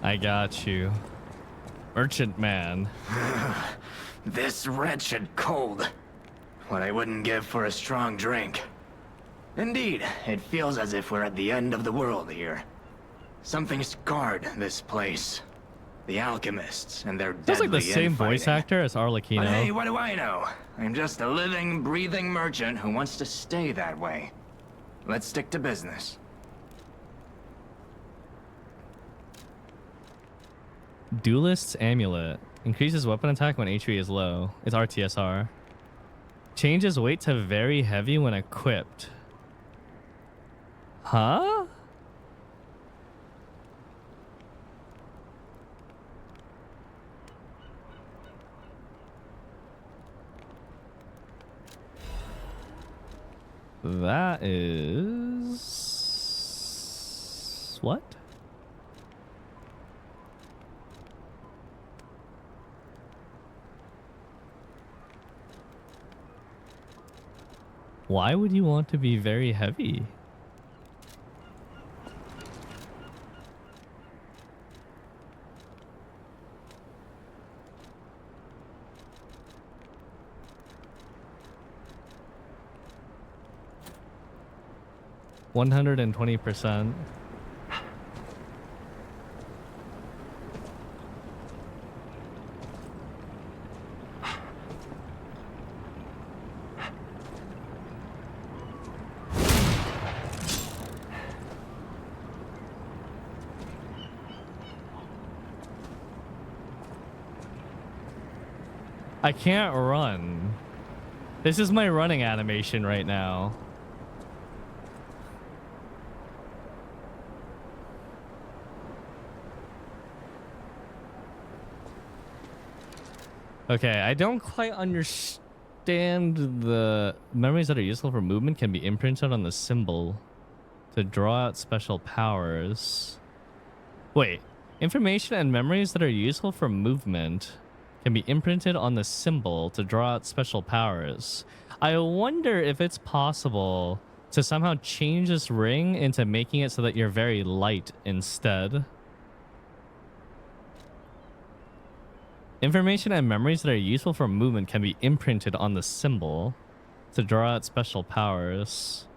I got you. Merchant man. This wretched cold. What I wouldn't give for a strong drink. Indeed, it feels as if we're at the end of the world here. Something scarred this place. The alchemists and their deadly That's like the same voice infighting. actor as Arlecchino. But hey, what do I know? I'm just a living, breathing merchant who wants to stay that way. Let's stick to business. Duelist's Amulet. Increases weapon attack when HP is low. It's RTSR. Changes weight to very heavy when equipped. Huh? That is... what? Why would you want to be very heavy? %120%. I can't run. This is my running animation right now. Okay, I don't quite understand the memories that are useful for movement can be imprinted on the symbol to draw out special powers. Wait, information and memories that are useful for movement can be imprinted on the symbol to draw out special powers. I wonder if it's possible to somehow change this ring into making it so that you're very light instead. Information and memories that are useful for movement can be imprinted on the symbol to draw out special powers.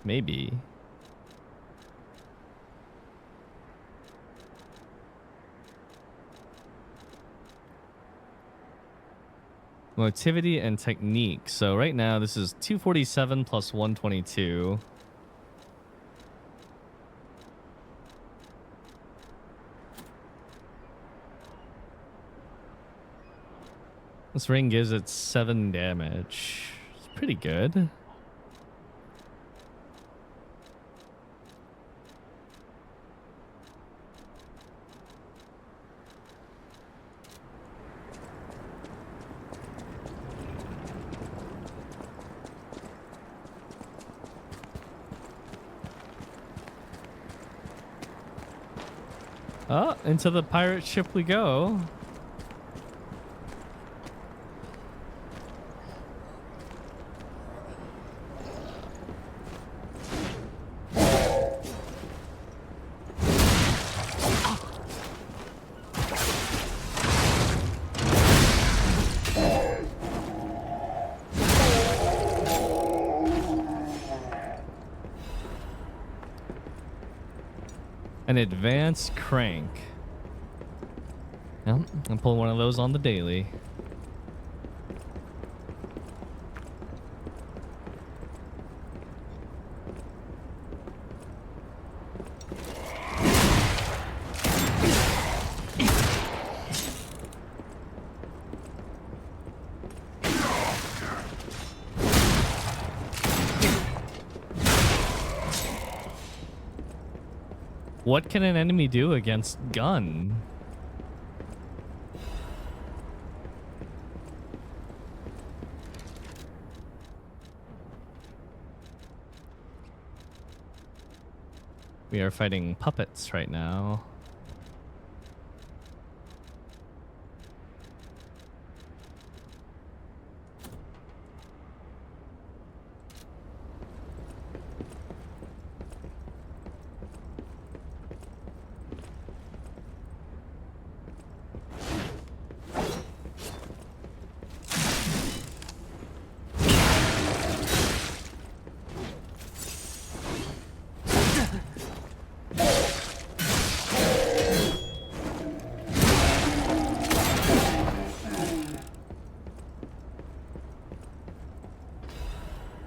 Maybe. Motivity and technique. So right now this is 247 plus 122. This ring gives it 7 damage. It's pretty good. Oh, into the pirate ship we go. An advanced crank. Yep, I'm pulling one of those on the daily. What can an enemy do against gun? We are fighting puppets right now.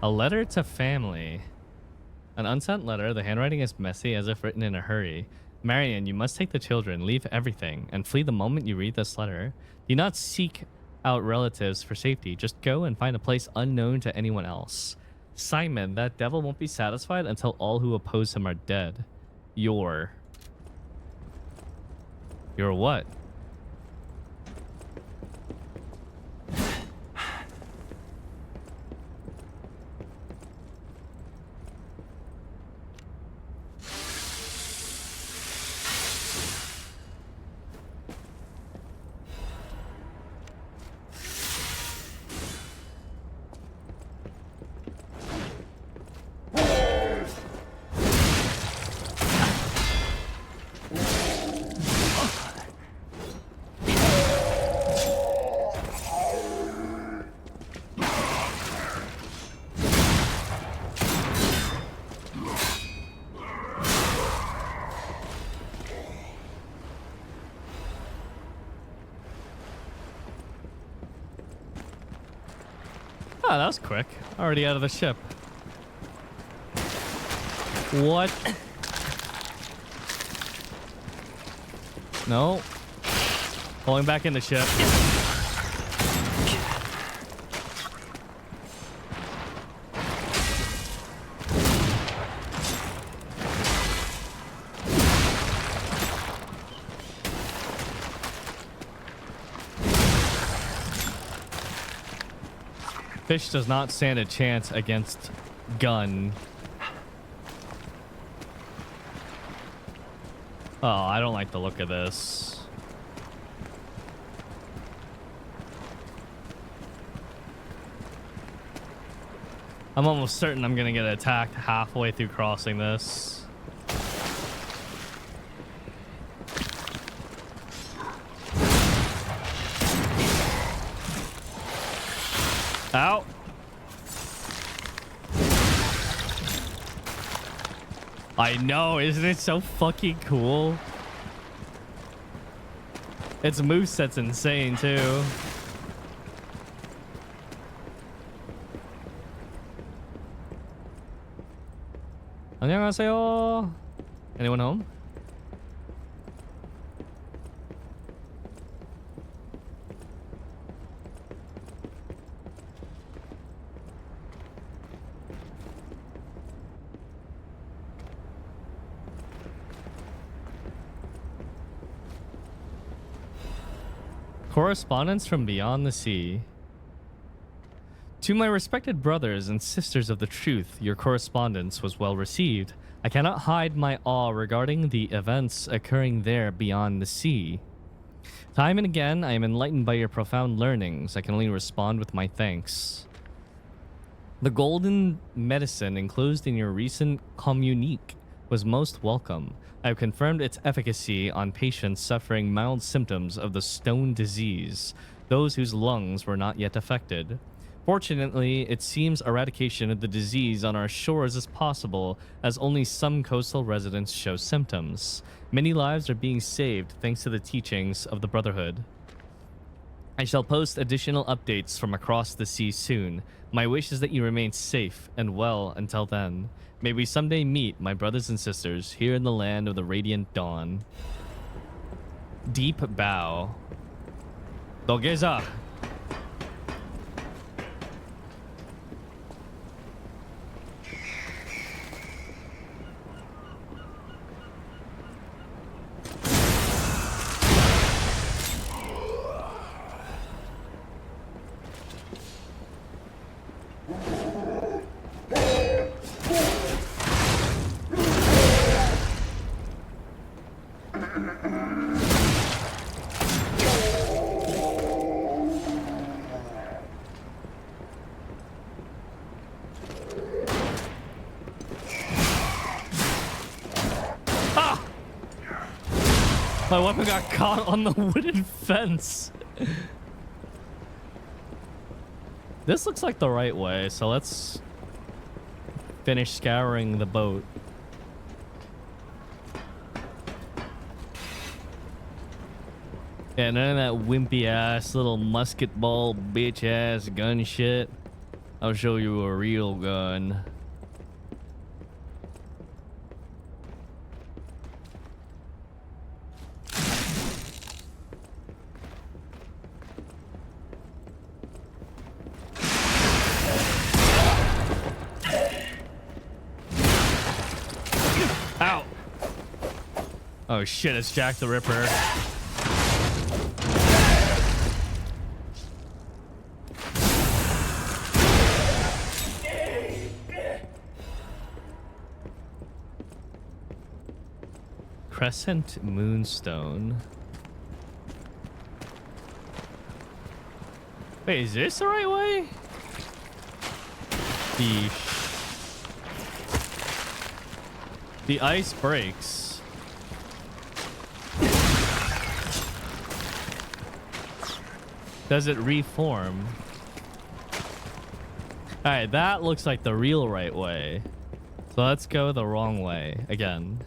A letter to family. An unsent letter. The handwriting is messy, as if written in a hurry. Marion, you must take the children, leave everything, and flee the moment you read this letter. Do not seek out relatives for safety. Just go and find a place unknown to anyone else. Simon, that devil won't be satisfied until all who oppose him are dead. Your what? Oh, that was quick. Already out of the ship. What? No. Pulling back in the ship. Fish does not stand a chance against gun. Oh, I don't like the look of this. I'm almost certain I'm gonna get attacked halfway through crossing this. Ow. I know, isn't it so fucking cool? Its moveset's insane too. 안녕하세요. Anyone home? Correspondence from beyond the sea. To my respected brothers and sisters of the truth, your correspondence was well received. I cannot hide my awe regarding the events occurring there beyond the sea. Time and again, I am enlightened by your profound learnings. I can only respond with my thanks. The golden medicine enclosed in your recent communique was most welcome. I have confirmed its efficacy on patients suffering mild symptoms of the stone disease, those whose lungs were not yet affected. Fortunately, it seems eradication of the disease on our shores is possible, as only some coastal residents show symptoms. Many lives are being saved thanks to the teachings of the Brotherhood. I shall post additional updates from across the sea soon. My wish is that you remain safe and well until then. May we someday meet, my brothers and sisters, here in the land of the radiant dawn. Deep bow. Dogeza. My weapon got caught on the wooden fence. This looks like the right way, so let's finish scouring the boat. Yeah, none of that wimpy ass little musket ball bitch ass gun shit. I'll show you a real gun. Ow! Oh shit, it's Jack the Ripper. Crescent Moonstone. Wait, is this the right way? The ice breaks. Does it reform? Alright, that looks like the real right way. So let's go the wrong way again.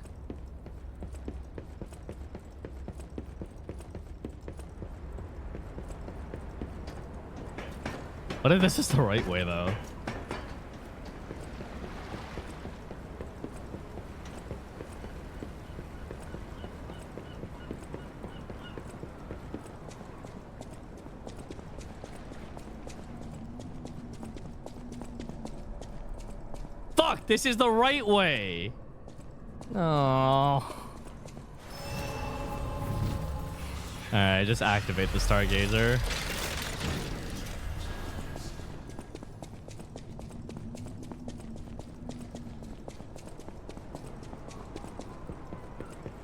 What if this is the right way, though? Fuck! This is the right way! Oh. Alright, just activate the Stargazer.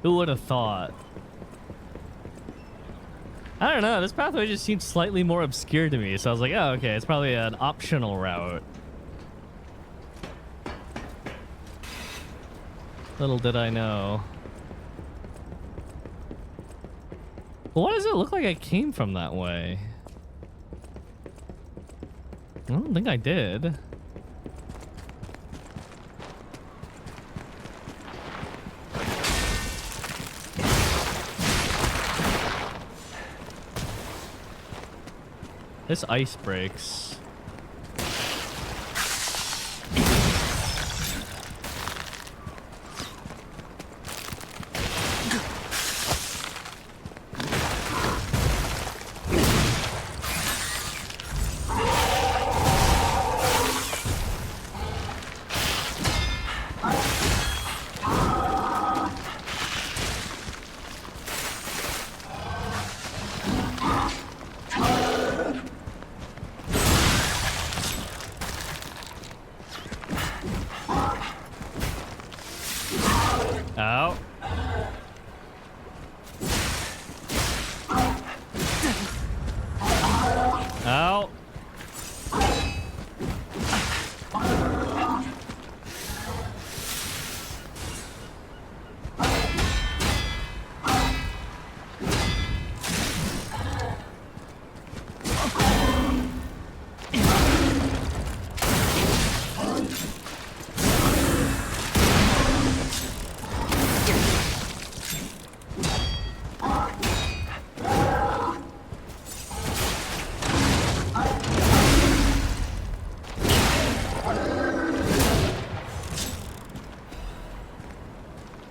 Who would have thought? I don't know. This pathway just seemed slightly more obscure to me. So I was like, oh, okay. It's probably an optional route. Little did I know. Well, why does it look like I came from that way? I don't think I did. This ice breaks.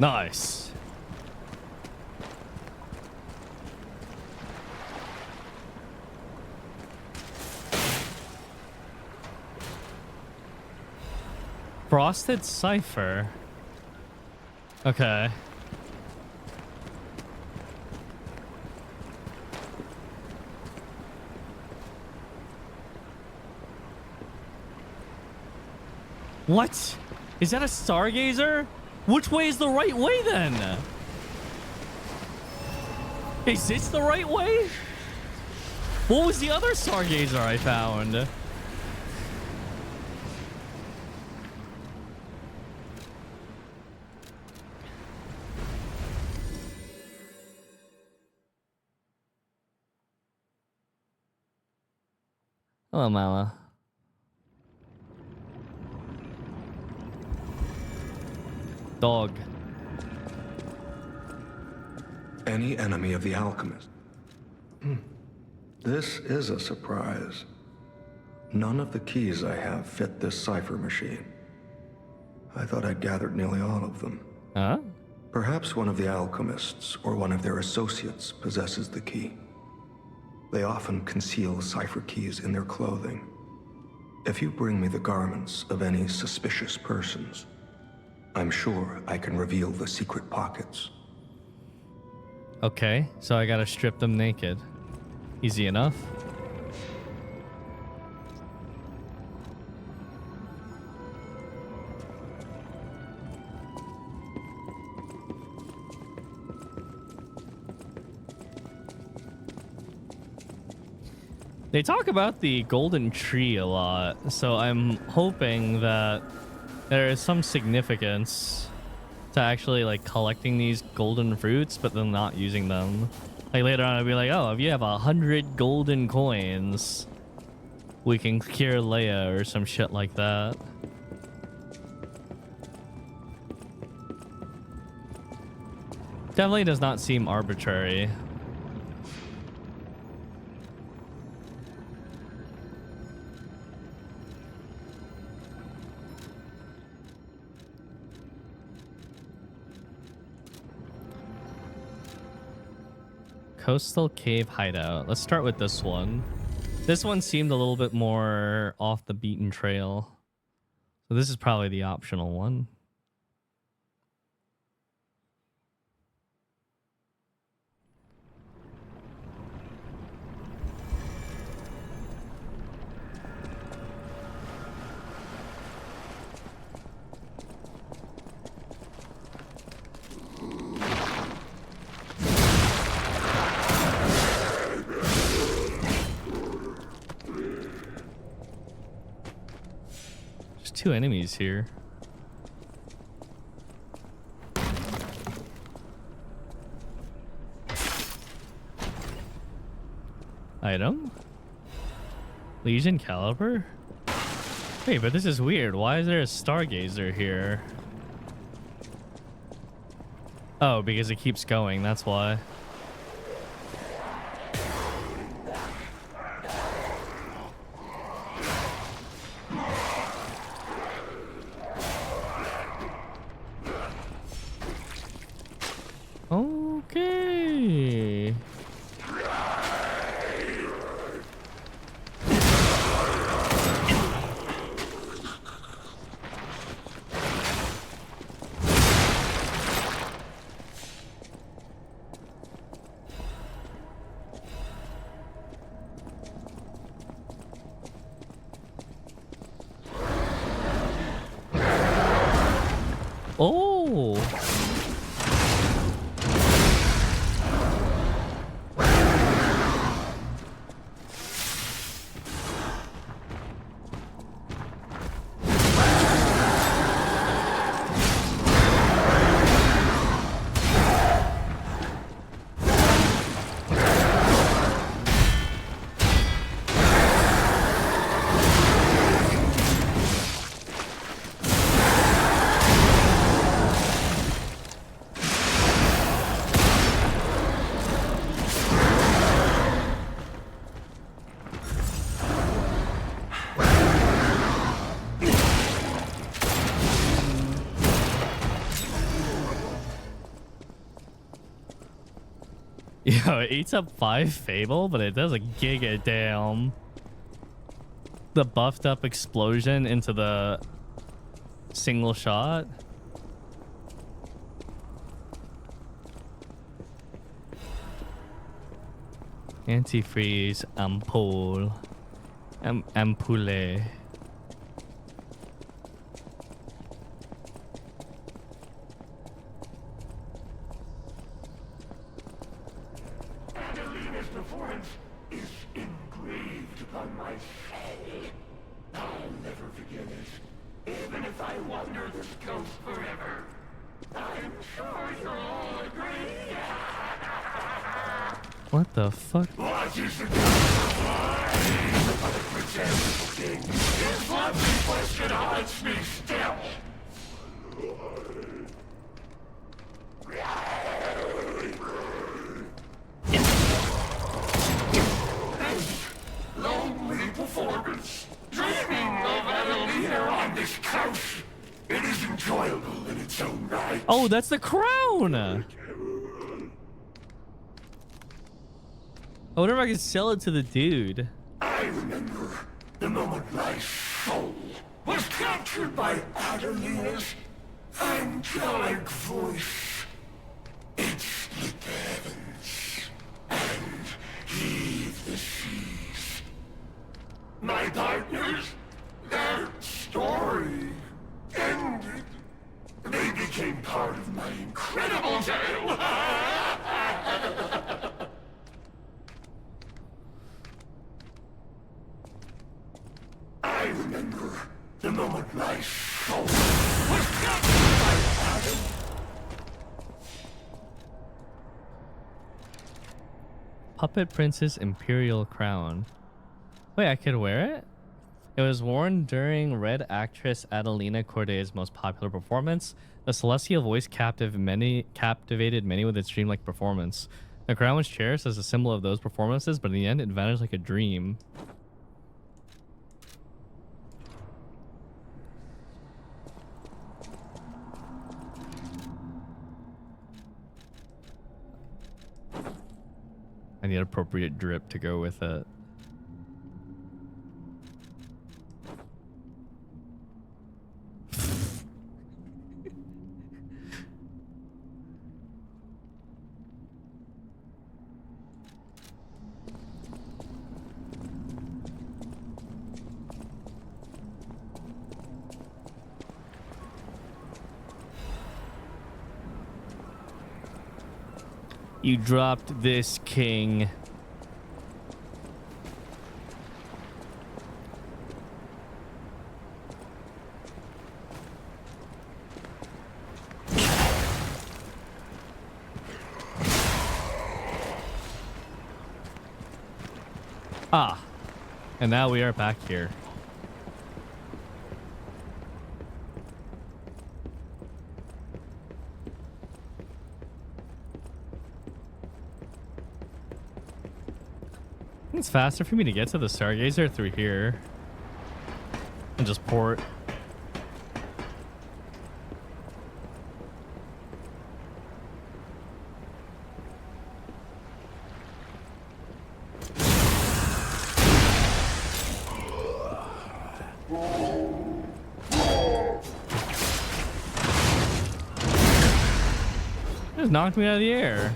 Nice. Frosted cipher. Okay. What? Is that a stargazer? Which way is the right way then? Is this the right way? What was the other stargazer I found? Hello, Mama. Dog. Any enemy of the alchemist? This is a surprise. None of the keys I have fit this cipher machine. I thought I'd gathered nearly all of them. Huh? Perhaps one of the alchemists or one of their associates possesses the key. They often conceal cipher keys in their clothing. If you bring me the garments of any suspicious persons, I'm sure I can reveal the secret pockets. Okay, so I gotta strip them naked. Easy enough. They talk about the golden tree a lot, so I'm hoping that there is some significance to actually like collecting these golden fruits, but then not using them. Like later on, I'd be like, oh, if you have 100 golden coins, we can cure Leia or some shit like that. Definitely does not seem arbitrary. Coastal cave hideout. Let's start with this one. This one seemed a little bit more off the beaten trail. So this is probably the optional one. Two enemies here. Item? Legion caliber? Wait, but this is weird. Why is there a stargazer here? Oh, because it keeps going, that's why. Okay. Oh. Yo, it eats up 5 Fable, but it does a giga damn. The buffed up explosion into the single shot. Antifreeze ampoule. Ampoule. Adelina's performance is engraved upon my soul. I'll never forget it, even if I wander this coast forever. I'm sure you'll all agree. What the fuck? What is the pretend thing? His lovely question haunts me still. Lonely performance. Dreaming of Adelina on this couch. It is enjoyable in its own right. Oh, that's the crown! I wonder if I could sell it to the dude. I remember the moment my soul was captured by Adelina's angelic voice. It split the heavens and heaved the seas. My partners, their story ended. They became part of my incredible tale. I remember the moment my soul was captured by Adam. Puppet Princess Imperial Crown. Wait, I could wear it? It was worn during Red actress Adelina Corday's most popular performance. The celestial voice captivated many with its dreamlike performance. The crown was cherished as a symbol of those performances, but in the end, it vanished like a dream. I need appropriate drip to go with it. You dropped this, king. Ah, and now we are back here. It's faster for me to get to the Stargazer through here and just port. Just knocked me out of the air.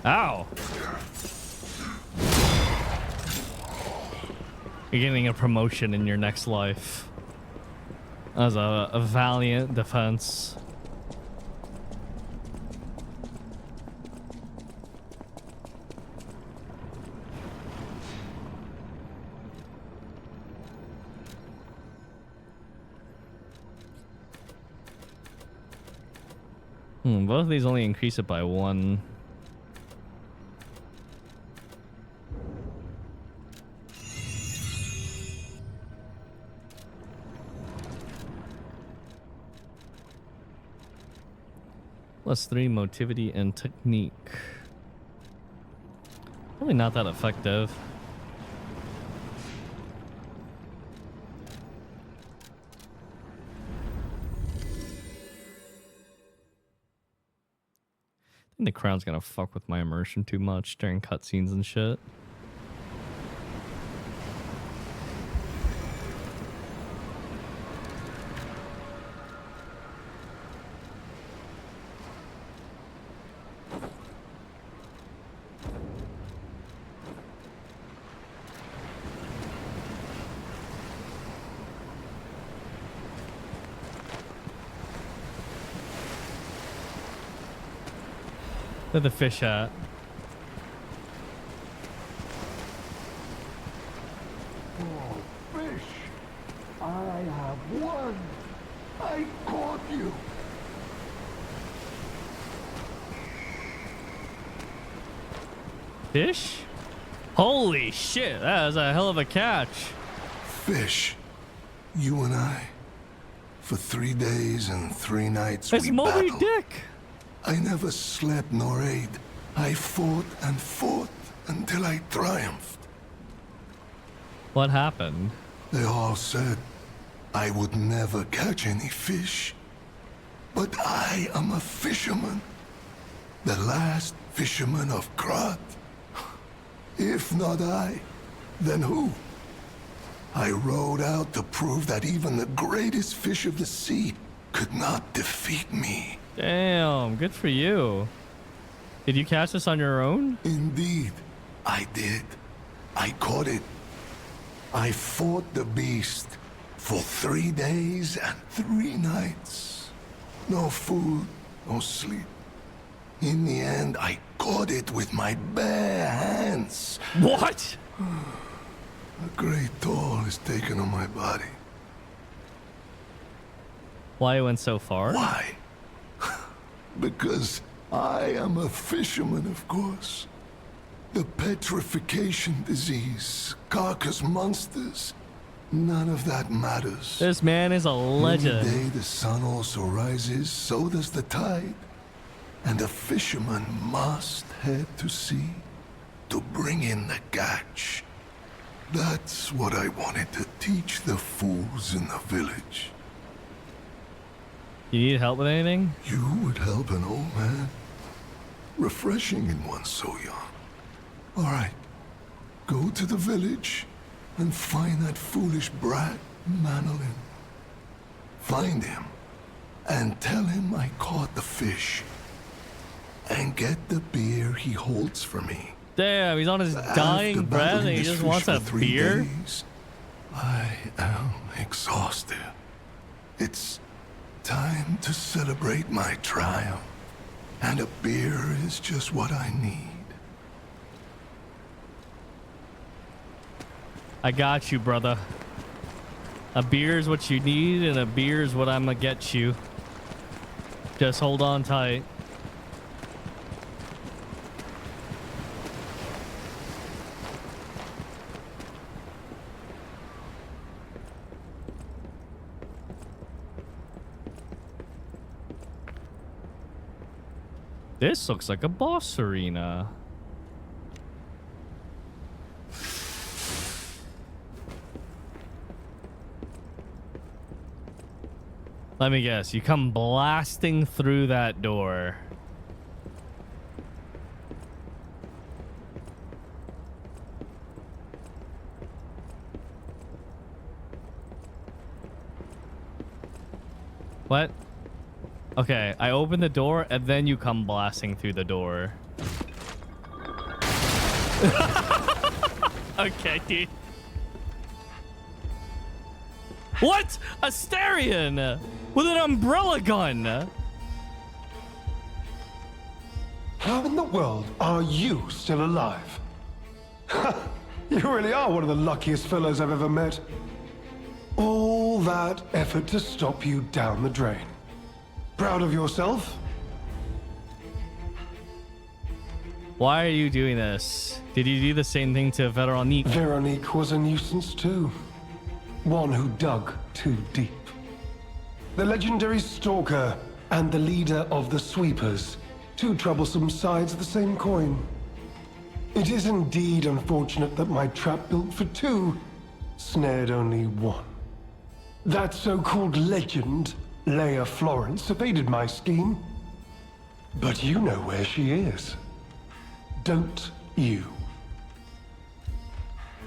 Ow. You're getting a promotion in your next life. That was a valiant defense. Both of these only increase it by 1. +3 motivity and technique. Probably not that effective. I think the crowd's gonna fuck with my immersion too much during cutscenes and shit. Where the fish at? Oh, fish! I have won! I caught you! Fish? Holy shit, that was a hell of a catch. Fish, you and I, for 3 days and 3 nights It's we Moby battled. Dick. I never slept nor ate. I fought and fought until I triumphed. What happened? They all said I would never catch any fish. But I am a fisherman. The last fisherman of Krat. If not I, then who? I rowed out to prove that even the greatest fish of the sea could not defeat me. Damn, good for you. Did you catch this on your own? Indeed, I did. I caught it. I fought the beast for 3 days and 3 nights. No food, no sleep. In the end, I caught it with my bare hands. What? A great toll is taken on my body. Why it went so far? Why? Because I am a fisherman, of course. The petrification disease, carcass monsters, none of that matters. This man is a legend. Any day the sun also rises, so does the tide. And a fisherman must head to sea to bring in the catch. That's what I wanted to teach the fools in the village. You need help with anything? You would help an old man. Refreshing in one so young. All right, go to the village and find that foolish brat, Manolin. Find him and tell him I caught the fish. And get the beer he holds for me. Damn, he's on his dying After breath and battling he this just fish wants for a 3 beer? days, I am exhausted. It's time to celebrate my triumph. And a beer is just what I need. I got you, brother. A beer is what you need, and a beer is what I'm gonna get you. Just hold on tight. This looks like a boss arena. Let me guess, you come blasting through that door. What? Okay, I open the door and then you come blasting through the door. Okay, dude. What? A Starion with an umbrella gun. How in the world are you still alive? You really are one of the luckiest fellows I've ever met. All that effort to stop you down the drain. Proud of yourself? Why are you doing this? Did you do the same thing to Veronique? Veronique was a nuisance too. One who dug too deep. The legendary stalker and the leader of the Sweepers. Two troublesome sides of the same coin. It is indeed unfortunate that my trap built for two snared only one. That so-called legend, Leia Florence, evaded my scheme. But you know where she is. Don't you?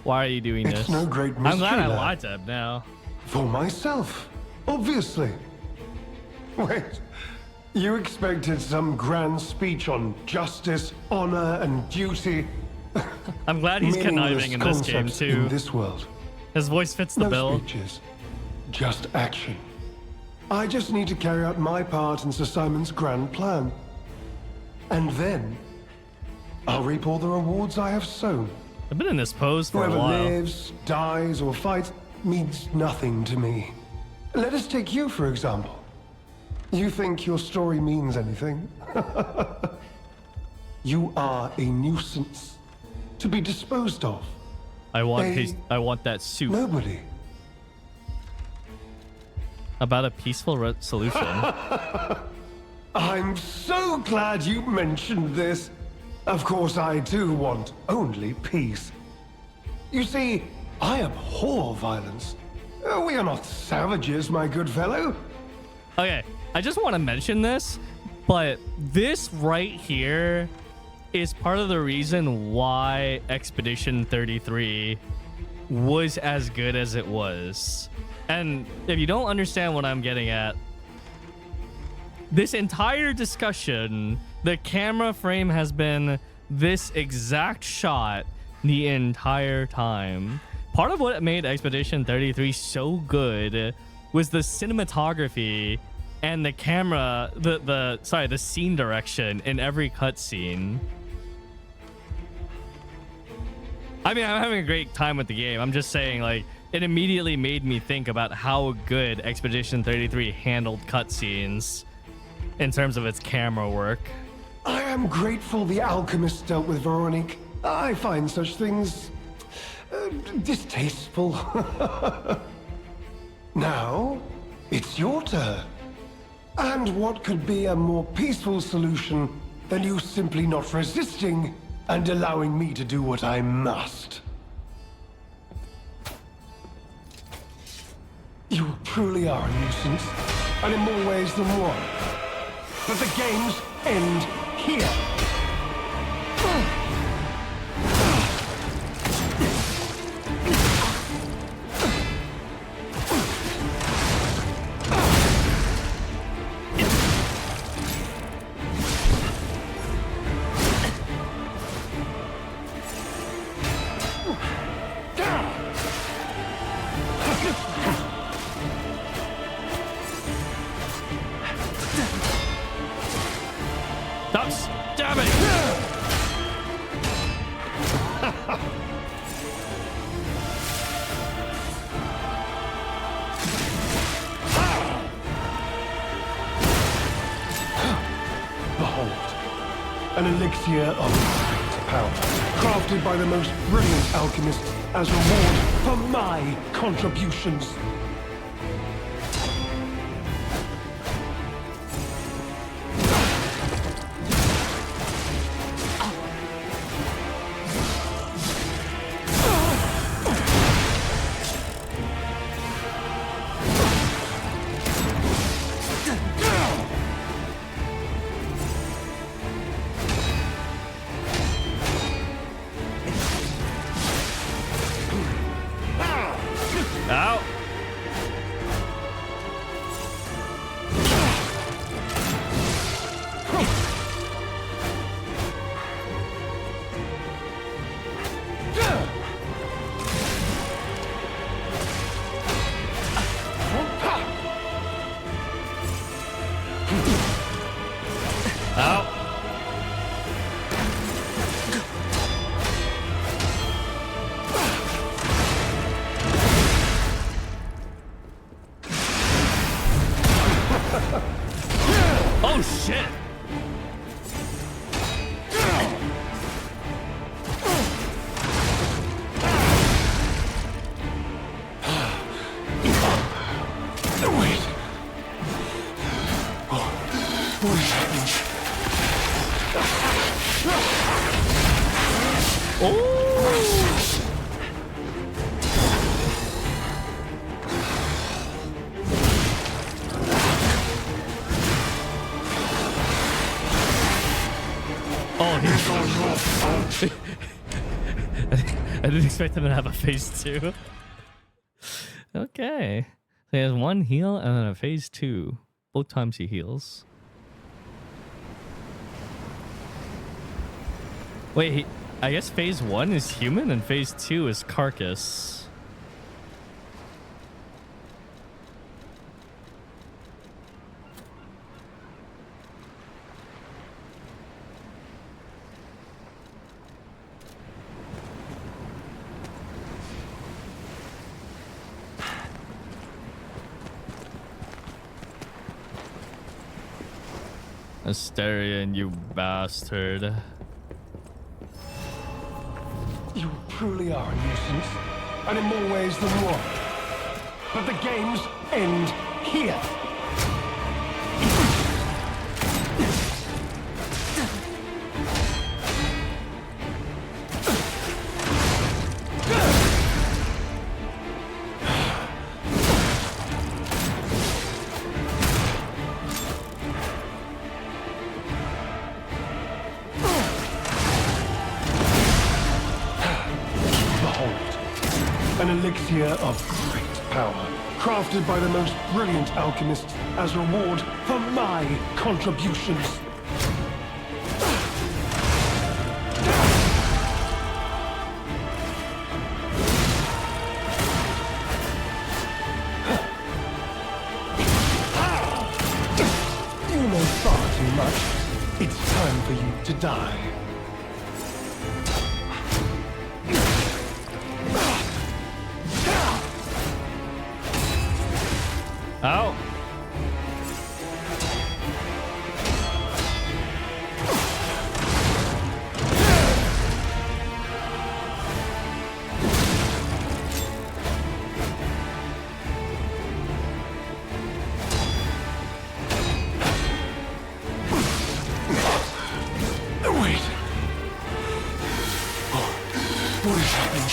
Why are you doing this? It's no great mystery. I'm glad I lad. lied to him now. For myself, obviously. Wait, you expected some grand speech on justice, honor, and duty? I'm glad he's conniving in this game Concepts too. In this world. His voice fits the No bill. speeches, just action. I just need to carry out my part in Sir Simon's grand plan. And then, I'll reap all the rewards I have sown. I've been in this pose for a Whoever while. lives, dies, or fights means nothing to me. Let us take you, for example. You think your story means anything? You are a nuisance to be disposed of. I want that suit. Nobody. About a peaceful solution. I'm so glad you mentioned this. Of course, I too want only peace. You see, I abhor violence. We are not savages, my good fellow. Okay, I just want to mention this, but this right here is part of the reason why Expedition 33 was as good as it was. And if you don't understand what I'm getting at, this entire discussion, the camera frame has been this exact shot the entire time. Part of what made Expedition 33 so good was the cinematography and the camera, the scene direction in every cutscene. I mean, I'm having a great time with the game. I'm just saying, like, it immediately made me think about how good Expedition 33 handled cutscenes in terms of its camera work. I am grateful the alchemist dealt with Veronique. I find such things distasteful. Now, it's your turn. And what could be a more peaceful solution than you simply not resisting and allowing me to do what I must? You truly are a nuisance, and in more ways than one. But the games end here. Stop stabbing! Behold, an elixir of great power, crafted by the most brilliant alchemists as reward for my contributions. Ow! I didn't expect him to have a phase 2. Okay. So he has 1 heal and then a phase 2. Both times he heals. Wait, I guess phase 1 is human and phase 2 is carcass. Asterion, you bastard. You truly are a nuisance, and in more ways than one. But the games end here. An elixir of great power, crafted by the most brilliant alchemists as reward for my contributions. You know far too much. It's time for you to die. Ow. Wait. What is happening?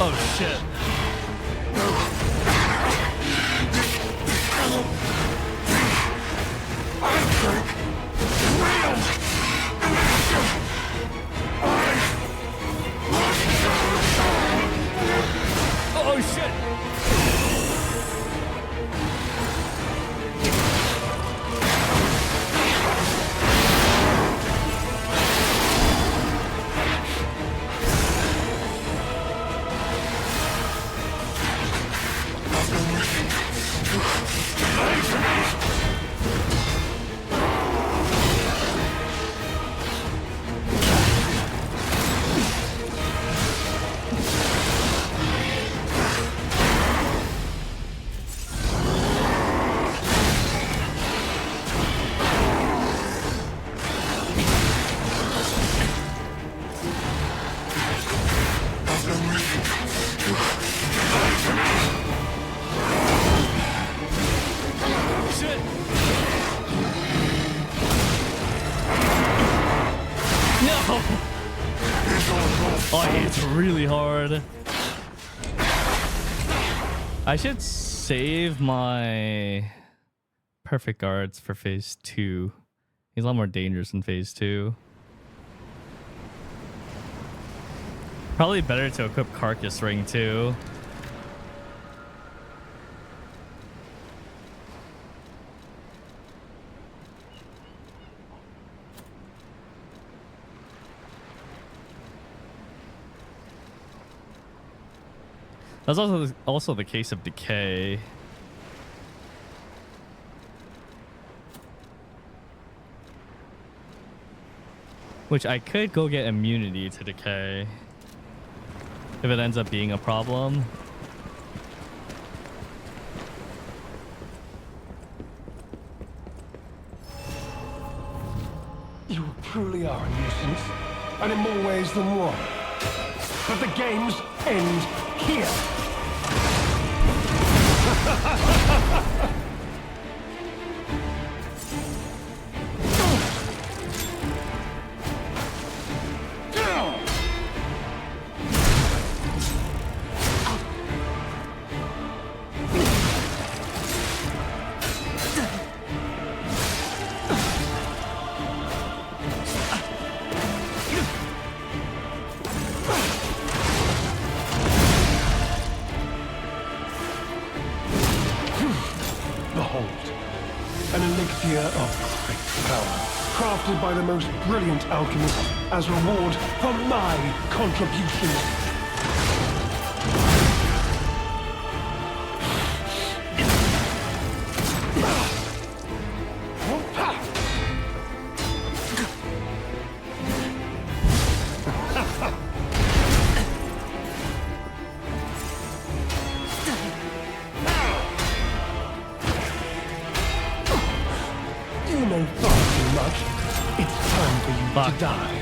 Oh shit. Oh shit. Oh, it's really hard. I should save my perfect guards for phase 2. He's a lot more dangerous in phase 2. Probably better to equip Carcass Ring too. That's also the case of Decay. Which I could go get immunity to Decay if it ends up being a problem. truly are a nuisance, and in more ways than one. But the games end here. Behold, an elixir of great power, crafted by the most brilliant alchemists as reward for my contributions. You know far too much. It's time for you to die.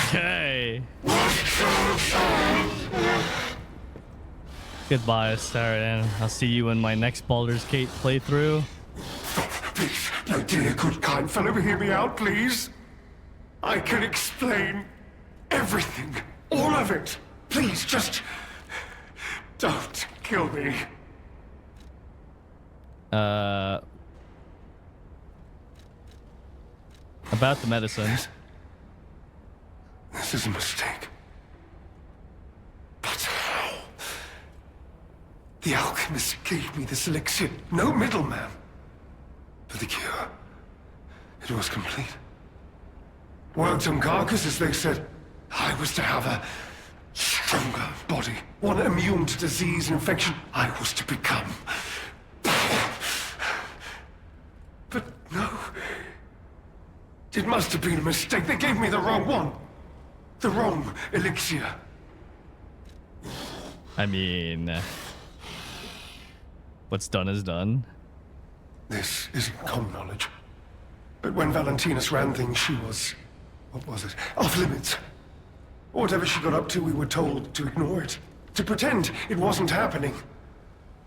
Okay. Goodbye, Saradin. I'll see you in my next Baldur's Gate playthrough. Please, my dear, good, kind fellow, hear me out, please. I can explain everything. All of it. Please, just... don't kill me. About the medicine. This is a mistake. But how? The alchemist gave me this elixir. No middleman. For the cure. It was complete. Worked on carcasses, they said. I was to have a stronger body. One immune to disease and infection. I was to become. But no. It must have been a mistake. They gave me the wrong one. The wrong elixir. I mean, what's done is done. This isn't common knowledge. But when Valentinus ran things, she was... what was it? Off limits. Whatever she got up to, we were told to ignore it. To pretend it wasn't happening.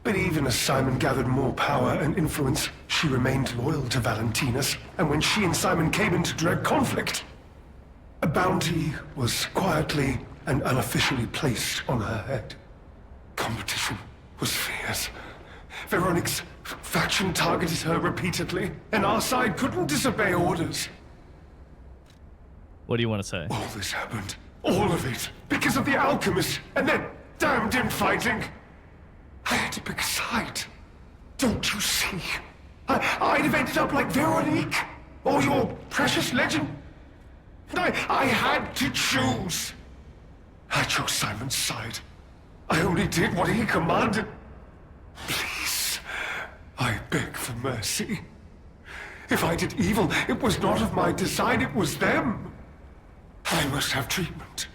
But even as Simon gathered more power and influence, she remained loyal to Valentinus. And when she and Simon came into direct conflict, a bounty was quietly and unofficially placed on her head. Competition was fierce. Veronique's faction targeted her repeatedly, and our side couldn't disobey orders. What do you want to say? All this happened, all of it, because of the alchemist and their damned infighting. I had to pick a side. Don't you see? I'd have ended up like Veronique, or your precious legend. And I had to choose. I chose Simon's side. I only did what he commanded. Please, I beg for mercy. If I did evil, it was not of my design, it was them. I must have treatment.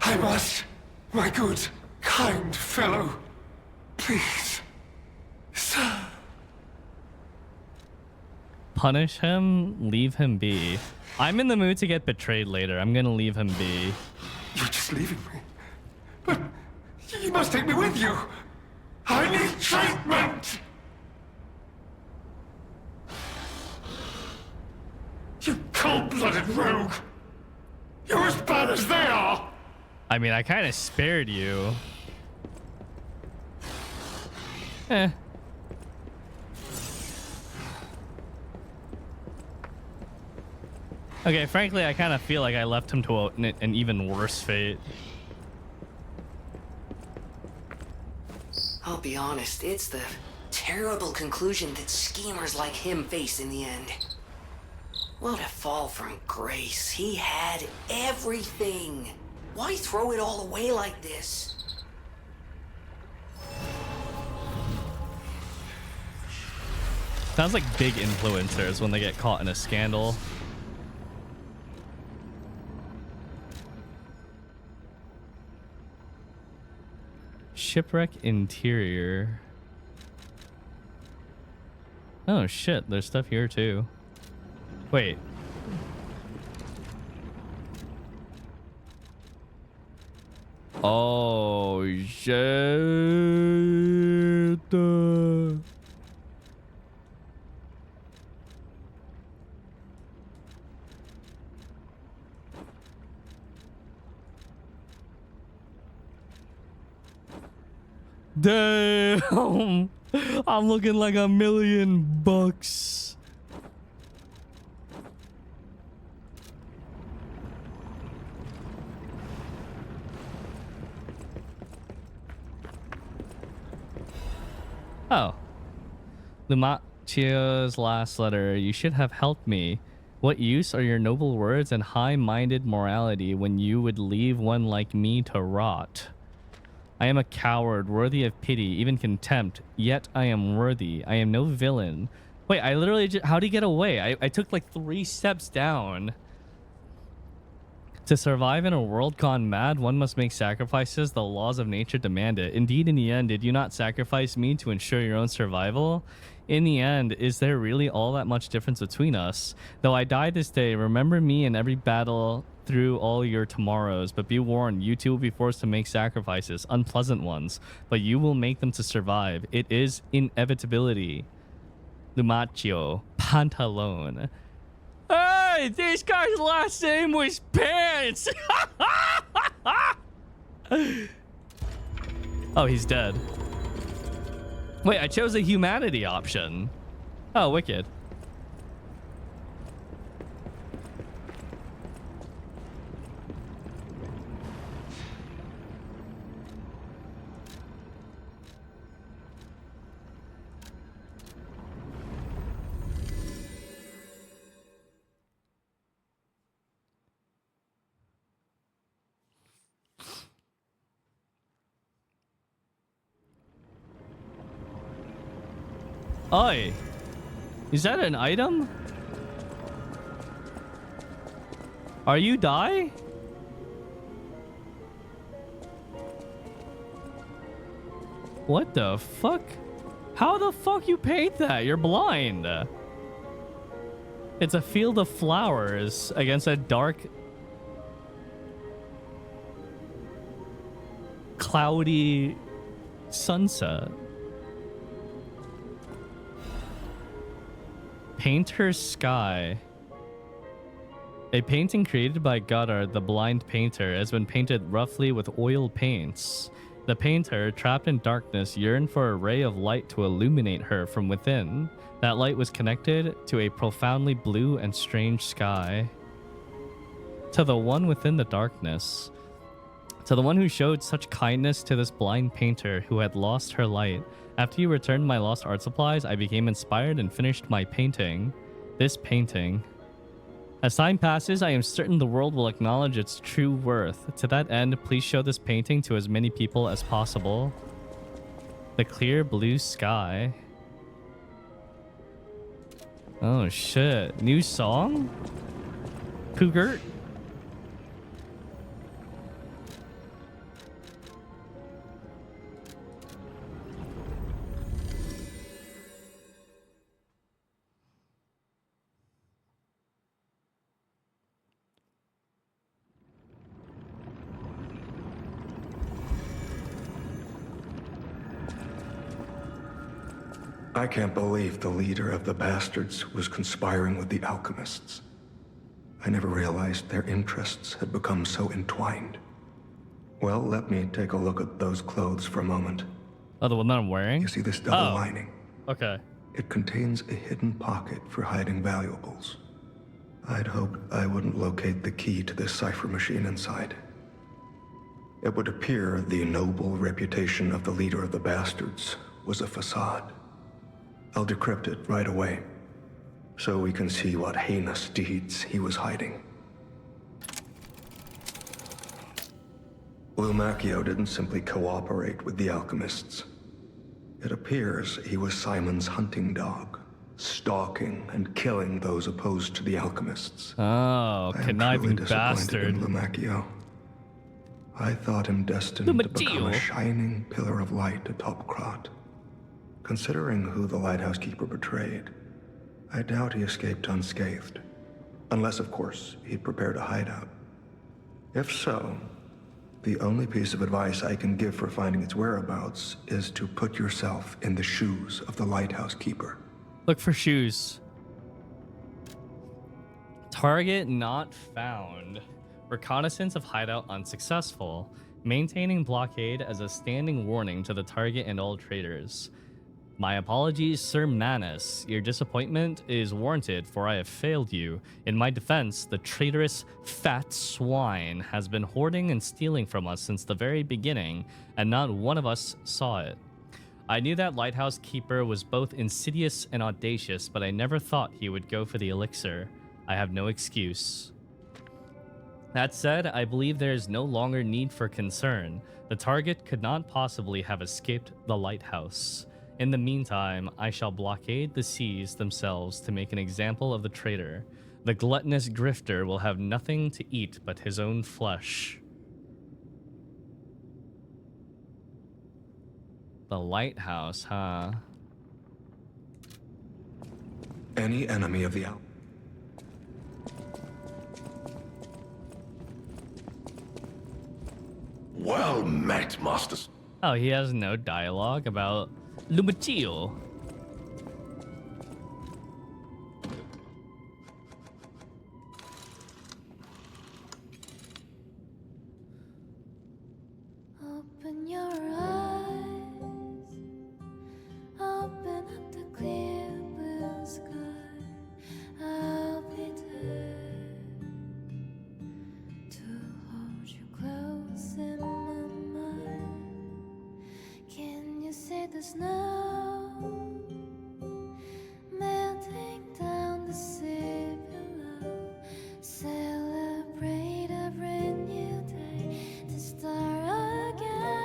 I must, my good, kind fellow. Please, sir. Punish him, leave him be. I'm in the mood to get betrayed later. I'm gonna leave him be. You're just leaving me. But you must take me with you. I need treatment. You cold-blooded rogue. You're as bad as they are. I mean, I kind of spared you. Eh. Okay, frankly, I kind of feel like I left him to an even worse fate. I'll be honest, it's the terrible conclusion that schemers like him face in the end. What a fall from grace. He had everything. Why throw it all away like this? Sounds like big influencers when they get caught in a scandal. Shipwreck interior. Oh shit, there's stuff here too. Wait. Oh shit. Damn. I'm looking like $1,000,000. Oh. Lumacio's last letter. You should have helped me. What use are your noble words and high-minded morality when you would leave one like me to rot? I am a coward, worthy of pity, even contempt, yet I am worthy. I am no villain. Wait, I literally just... How'd he get away? I took like 3 steps down. To survive in a world gone mad, one must make sacrifices. The laws of nature demand it. Indeed, in the end, did you not sacrifice me to ensure your own survival? In the end, is there really all that much difference between us? Though I die this day, remember me in every battle through all your tomorrows. But be warned, you too will be forced to make sacrifices, unpleasant ones. But you will make them to survive. It is inevitability. Lumaccio. Pantalone. Hey, this guy's last name was Pants. Oh, he's dead. Wait, I chose the humanity option. Oh, wicked. Oi, is that an item? Are you die? What the fuck? How the fuck you paint that? You're blind. It's a field of flowers against a dark, cloudy sunset. Painter's sky. A painting created by Goddard, the blind painter, has been painted roughly with oil paints. The painter, trapped in darkness, yearned for a ray of light to illuminate her from within. That light was connected to a profoundly blue and strange sky. To the one within the darkness. To the one who showed such kindness to this blind painter who had lost her light. After you returned my lost art supplies, I became inspired and finished my painting. This painting. As time passes, I am certain the world will acknowledge its true worth. To that end, please show this painting to as many people as possible. The clear blue sky. Oh shit. New song? Cougart? I can't believe the leader of the bastards was conspiring with the alchemists. I never realized their interests had become so entwined. Well, let me take a look at those clothes for a moment. Oh, the one that I'm wearing? You see this double lining? Okay. It contains a hidden pocket for hiding valuables. I'd hoped I wouldn't locate the key to this cipher machine inside. It would appear the noble reputation of the leader of the bastards was a facade. I'll decrypt it right away, so we can see what heinous deeds he was hiding. Lumacchio didn't simply cooperate with the alchemists. It appears he was Simon's hunting dog, stalking and killing those opposed to the alchemists. Oh, conniving bastard. Lumacchio. I thought him destined to become a shining pillar of light atop Krat. Considering who the lighthouse keeper betrayed, I doubt he escaped unscathed. Unless, of course, he'd prepared a hideout. If so, the only piece of advice I can give for finding its whereabouts is to put yourself in the shoes of the lighthouse keeper. Look for shoes. Target not found. Reconnaissance of hideout unsuccessful. Maintaining blockade as a standing warning to the target and all traders. My apologies, Sir Manus. Your disappointment is warranted, for I have failed you. In my defense, the traitorous fat swine has been hoarding and stealing from us since the very beginning, and not one of us saw it. I knew that lighthouse keeper was both insidious and audacious, but I never thought he would go for the elixir. I have no excuse. That said, I believe there is no longer need for concern. The target could not possibly have escaped the lighthouse. In the meantime, I shall blockade the seas themselves to make an example of the traitor. The gluttonous grifter will have nothing to eat but his own flesh. The lighthouse, huh? Any enemy of the al- Well met, Masters. Oh, he has no dialogue about Lumacchio. Open your eyes, open up the clear blue sky. I'll be there to hold you close in my mind. Can you see the snow melting down the sea below? Celebrate every new day to start again.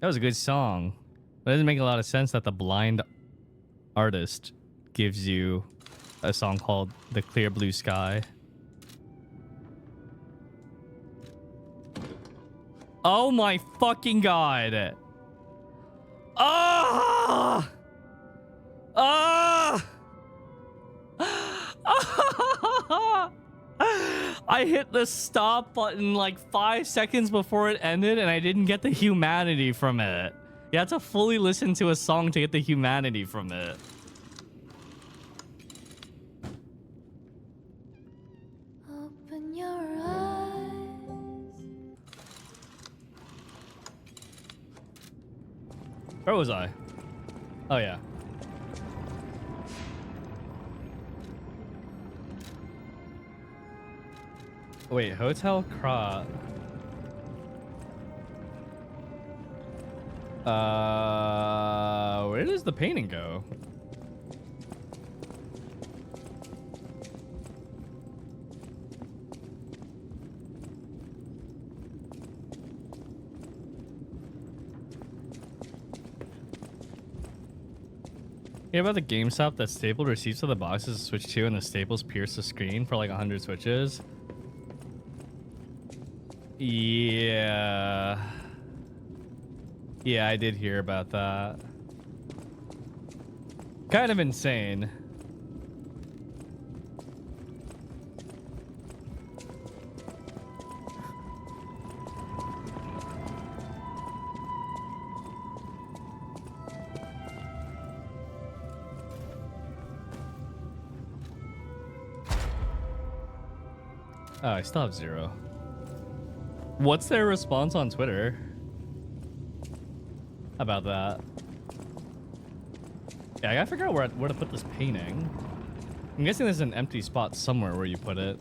That was a good song. But it doesn't make a lot of sense that the blind artist gives you a song called The Clear Blue Sky. Oh my fucking god. Ah! Ah! I hit the stop button like 5 seconds before it ended and I didn't get the humanity from it. You have to fully listen to a song to get the humanity from it. Open your eyes. Where was I? Oh yeah. Wait, Hotel Krat. Where does the painting go? Hear about the GameStop that stapled receipts of the boxes to switch to and the staples pierce the screen for like 100 switches? Yeah. Yeah, I did hear about that. Kind of insane. Oh, I still have 0. What's their response on Twitter about that? Yeah, I gotta figure out where to put this painting. I'm guessing there's an empty spot somewhere where you put it.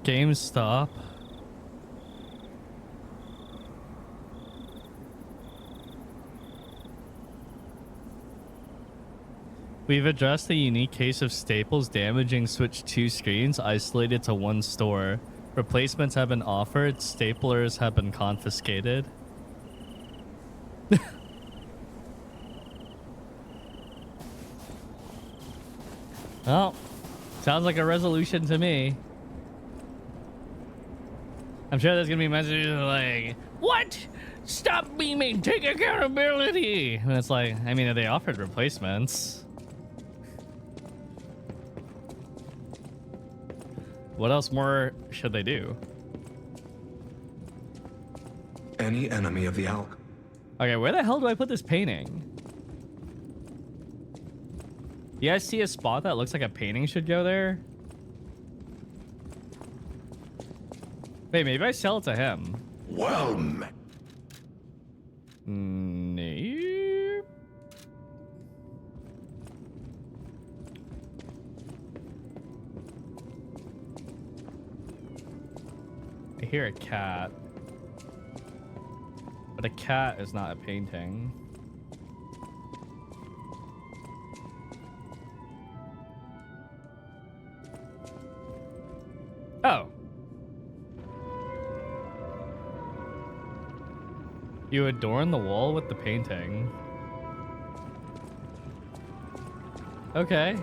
GameStop. We've addressed the unique case of staples damaging Switch 2 screens isolated to one store. Replacements have been offered. Staplers have been confiscated. Well, sounds like a resolution to me. I'm sure there's gonna be messages like, "What? Stop beaming! Take accountability!" And it's like, I mean, they offered replacements. What else more should they do? Any enemy of the owl. Okay, where the hell do I put this painting? You guys see a spot that looks like a painting should go there? Wait, maybe I sell it to him. Well met. Nope. I hear a cat. But a cat is not a painting. Oh. You adorn the wall with the painting. Okay.